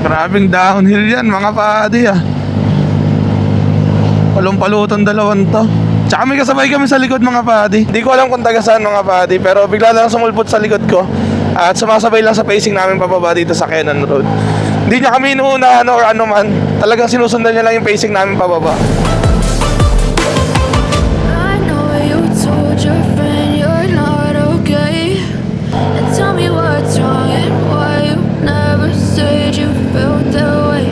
Grabing downhill yan mga padi ah. Palong-palutan dalawang to. Tsaka may kasabay kami sa likod mga padi. Hindi ko alam kung taga saan mga padi, pero bigla lang sumulpot sa likod ko. At sumasabay lang sa pacing namin pababa dito sa Kenan Road. Hindi niya kami inuunahan or ano man. Talagang sinusundan niya lang yung pacing namin pababa. I know you told your friend you're not okay. And tell me what's wrong and why you never said you felt that way.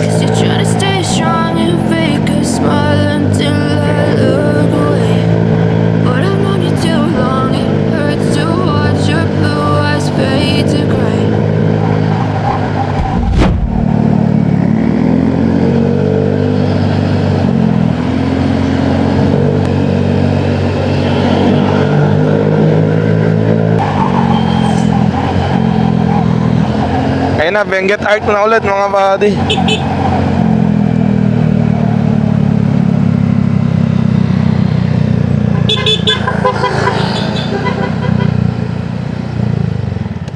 Cause you're trying to stay strong and fake a smile until I look away. But I've known you too long, it hurts to watch your blue eyes fade to gray. Ayun na, Benguet Art na ulit mga buddy.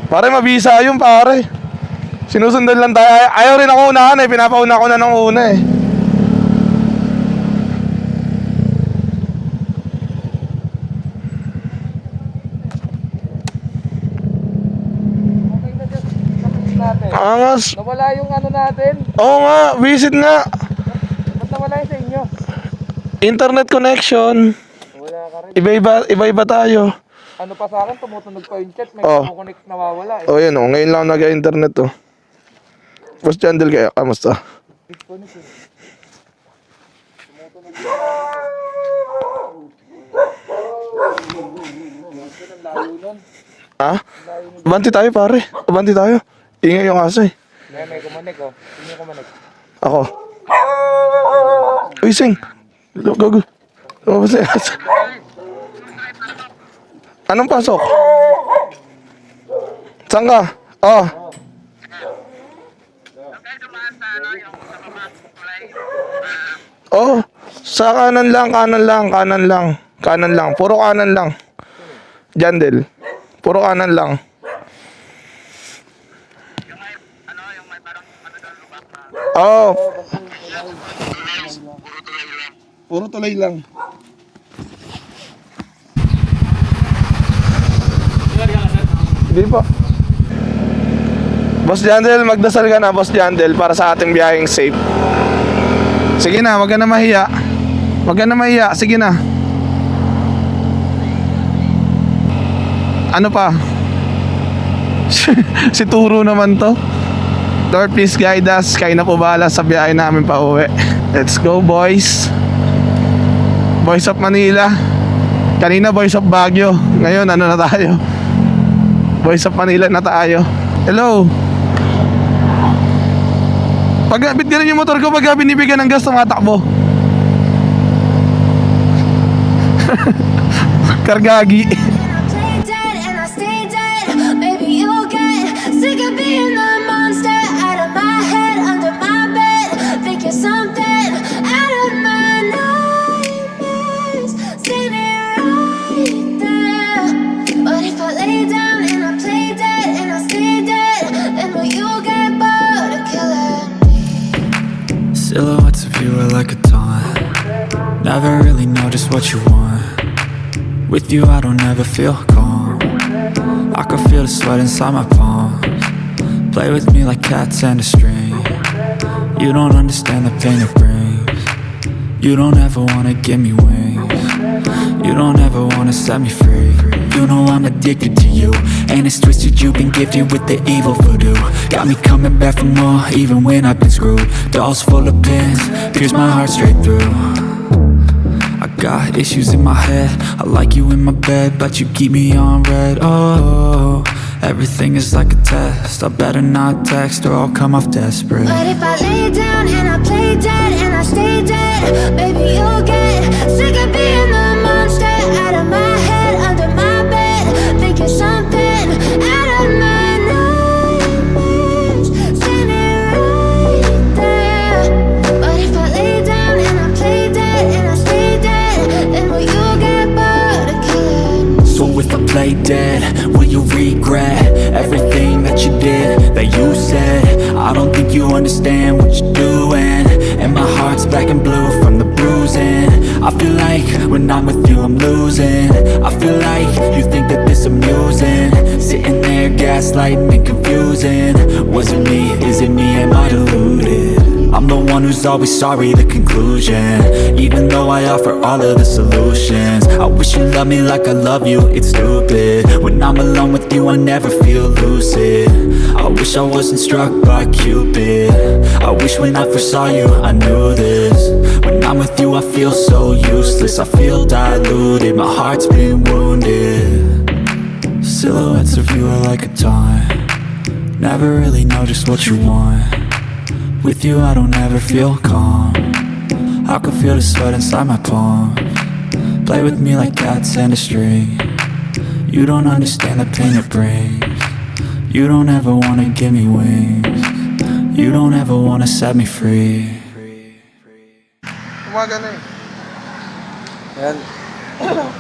Pare, mabisa yun pare. Sinusundan lang tayo. Ayaw rin ako unahan eh. Pinapauna ko na ng una eh. Okay na dyan sa piling natin. Angas. Nawala yung ano natin. Oo nga, visit nga. nawala yun sa inyo? Internet connection. Wala ka rin. Iba-iba tayo. Ano pa sa akin, tumutunog pa yung chat. May Oh. kumukonek nawawala eh. O yun o, ngayon lang nag-internet to. Boss Jandel kayo, kamusta? Disconnect eh. Ha? Abanti tayo pare. Abanti tayo. Ingay yung aso eh. May kumonek oh. Sino yung kumonek? Ako. Uy, Sing. Go, go. Lumabas na yung aso. Anong pasok? Saan ka? Oh. Oh, sa kanan lang. Kanan lang. Puro kanan lang. Jandel. Puro kanan lang. Oh. Puro tulay lang. Hindi po. Boss Jandel, magdasal ka na, Boss Jandel, para sa ating biyaheng safe. Sige na, wag ka na mahiya. Wag ka na mahiya, sige na. Ano pa? Si Turo naman to. Lord, please guide us. Kayo na po bahala sa biyahe namin pa uwi. Let's go, boys. Boys of Manila. Kanina, Boys of Baguio. Ngayon, ano na tayo? Boys of Manila na tayo. Hello. Bit ganun yung motor ko pag binibigyan ng gas, tumatakbo. Kargagi. Play dead and I stay dead. Maybe you'll get sick of being the monster out of my head, under my bed. Think you're something out of my nightmares. Standing right there. But if I lay down and I play dead and I stay dead, then will you get bored of killing me? Silhouettes of you are like a taunt. Never really know just what you want. With you I don't ever feel calm. I can feel the sweat inside my palms. Play with me like cats and a string. You don't understand the pain it brings. You don't ever wanna give me wings. You don't ever wanna set me free. You know I'm addicted to you, and it's twisted, you've been gifted with the evil voodoo. Got me coming back for more, even when I've been screwed. Dolls full of pins, pierce my heart straight through. I got issues in my head, I like you in my bed, but you keep me on red. Oh, everything is like a test, I better not text or I'll come off desperate. But if I lay down and I play dead and I stay dead, maybe you'll get sick of being the monster out of my head, under my bed. Think you're something out of my nightmares. Standing right there. But if I lay down and I play dead and I stay dead, then will you get bored of killing me? So if I play dead, will you regret everything that you did, that you said? I don't think you understand what you're doing, and my heart's black and blue from the bruising. I feel like when I'm with you I'm losing. I feel like you think that this amusing, sitting there gaslighting and confusing. Was it me? Is it me? Am I deluded? I'm the one who's always sorry, the conclusion. Even though I offer all of the solutions, I wish you loved me like I love you, it's stupid. When I'm alone with you I never feel lucid. I wish I wasn't struck by Cupid. I wish when I first saw you I knew this. When I'm with you I feel so useless, I feel diluted, my heart's been wounded. Silhouettes of you are like a taunt. Never really know just what you want. With you I don't ever feel calm. I can feel the sweat inside my palms. Play with me like cats and a string. You don't understand the pain it brings. You don't ever wanna give me wings. You don't ever wanna set me free. Umaga na eh. Ayan.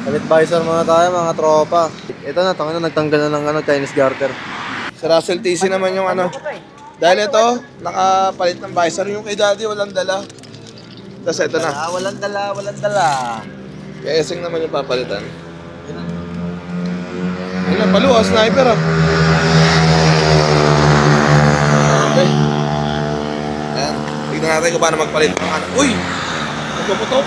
Palit visor muna tayo mga tropa. Ito na, nagtanggal na ng Chinese garter. Sa Russell TC naman yung ano. Dahil ito, nakapalit ng visor. Yung kay daddy, walang dala. Tapos ito na. Walang dala. Kaya Sing naman yung papalitan. Yun na, palo, sniper ah. Okay. Ayan, tignan natin kung paano magpalit ng ano. Uy! Puputok.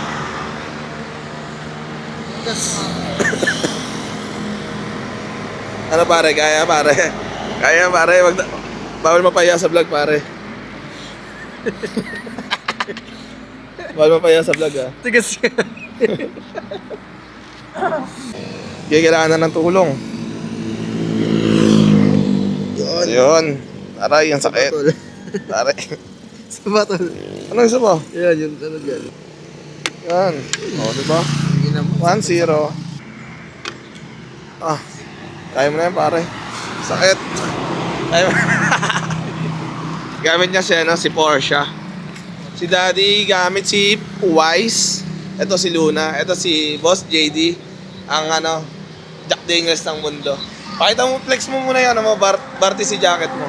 Ano pare, kaya pare. Kaya pare, bawal mapaya sa vlog pare. Bawal mapaya sa vlog ah. Tigas. Kaya kailangan na ng tulong. Yun. Aray, ang sakit. Aray. Sa batol. Ano isa ba? Yan, yung ano dyan. Yan. O, diba? 1-0. Ah. Kaya mo na yan, pare. Sakit. Kaya mo. Gamit niya siya, no? Si Porsche. Si Daddy gamit si Wise. Ito si Luna. Ito si Boss JD. Ang ano, Jack Daniels ng mundo. Pakita mo, flex mo muna yan, ano mo, Barty jacket mo.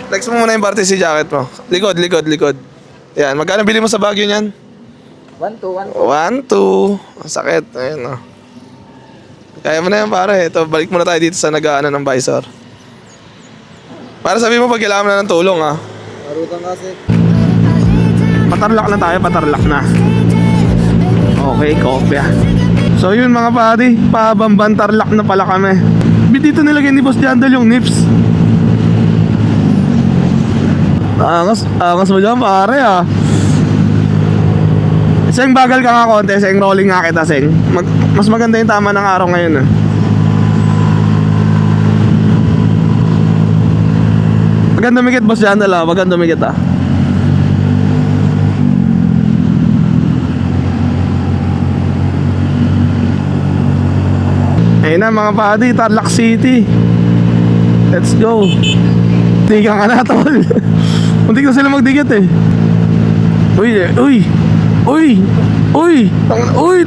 Flex mo muna yung Barty jacket mo. Likod, likod, likod. Yan, magkano bili mo sa Baguio niyan? 1-2. 1-2. Ang sakit. Ayun, oh. Kaya mo na yan, pare. Ito, balik muna tayo dito sa nag-aano ng visor. Para sabi mo pag kailangan mo na ng tulong, ha? Marutang kasi. Patarlak na tayo, patarlak na. Okay, kopya. So yun mga padi, pabamban Tarlac na pala kami. Dito nilagay ni Boss Jandal yung nips. Angas mo dyan pare ah. Seng, bagal ka nga konti, Seng, rolling nga kita, Seng. Mas maganda yung tama ng araw ngayon ah. Maganda dumikit Boss Jandal ah, maganda dumikit ah. Ayun na mga padi, Tarlac City. Let's go. Tigang ka na tol. Muntik na sila magdikit eh. Uy.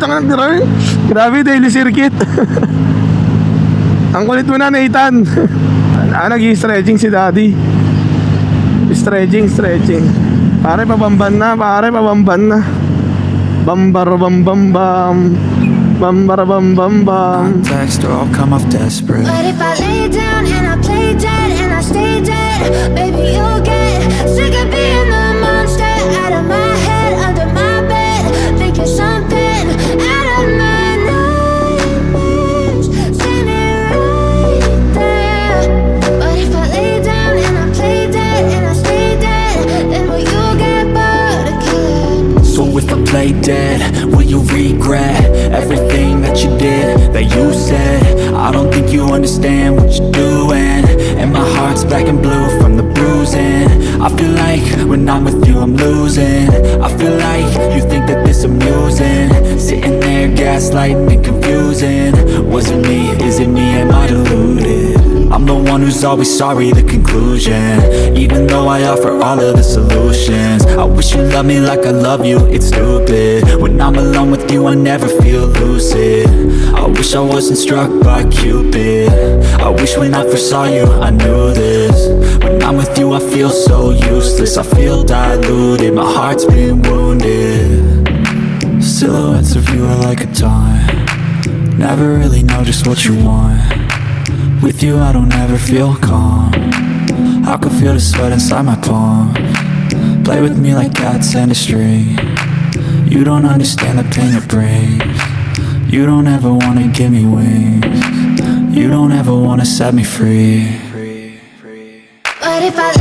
Tangan grabe. Grabe, daily circuit. Ang kulit mo na, Nathan. Nag-i-stretching si Daddy. Stretching. Pare, pabamban na. Bambar bam bam bam. Bambara bam bam bam. Text or I'll come off desperate. But if I lay down and I play dead and I stay dead, baby, you'll get sick of being the monster out of my head, under my bed, thinking something out of my nightmares, standing right there. But if I lay down and I play dead and I stay dead, then will you get bored again? So if I play dead, will you regret everything that you did, that you said? I don't think you understand what you're doing, and my heart's black and blue from the bruising. I feel like when I'm with you I'm losing. I feel like you think that this amusing, sitting there gaslighting and confusing. Was it me? Is it me? Am I deluded? I'm the one who's always sorry, the conclusion, even though I offer all of the solutions. I wish you loved me like I love you, it's stupid. When I'm alone with you I never feel lucid. I wish I wasn't struck by Cupid. I wish when I first saw you I knew this. When I'm with you I feel so useless, I feel diluted, my heart's been wounded. Silhouettes of you are like a taunt, never really know just what you want. With you I don't ever feel calm, I can feel the sweat inside my palm. Play with me like cats and a string. You don't understand the pain it brings. You don't ever wanna give me wings. You don't ever wanna set me free. But if I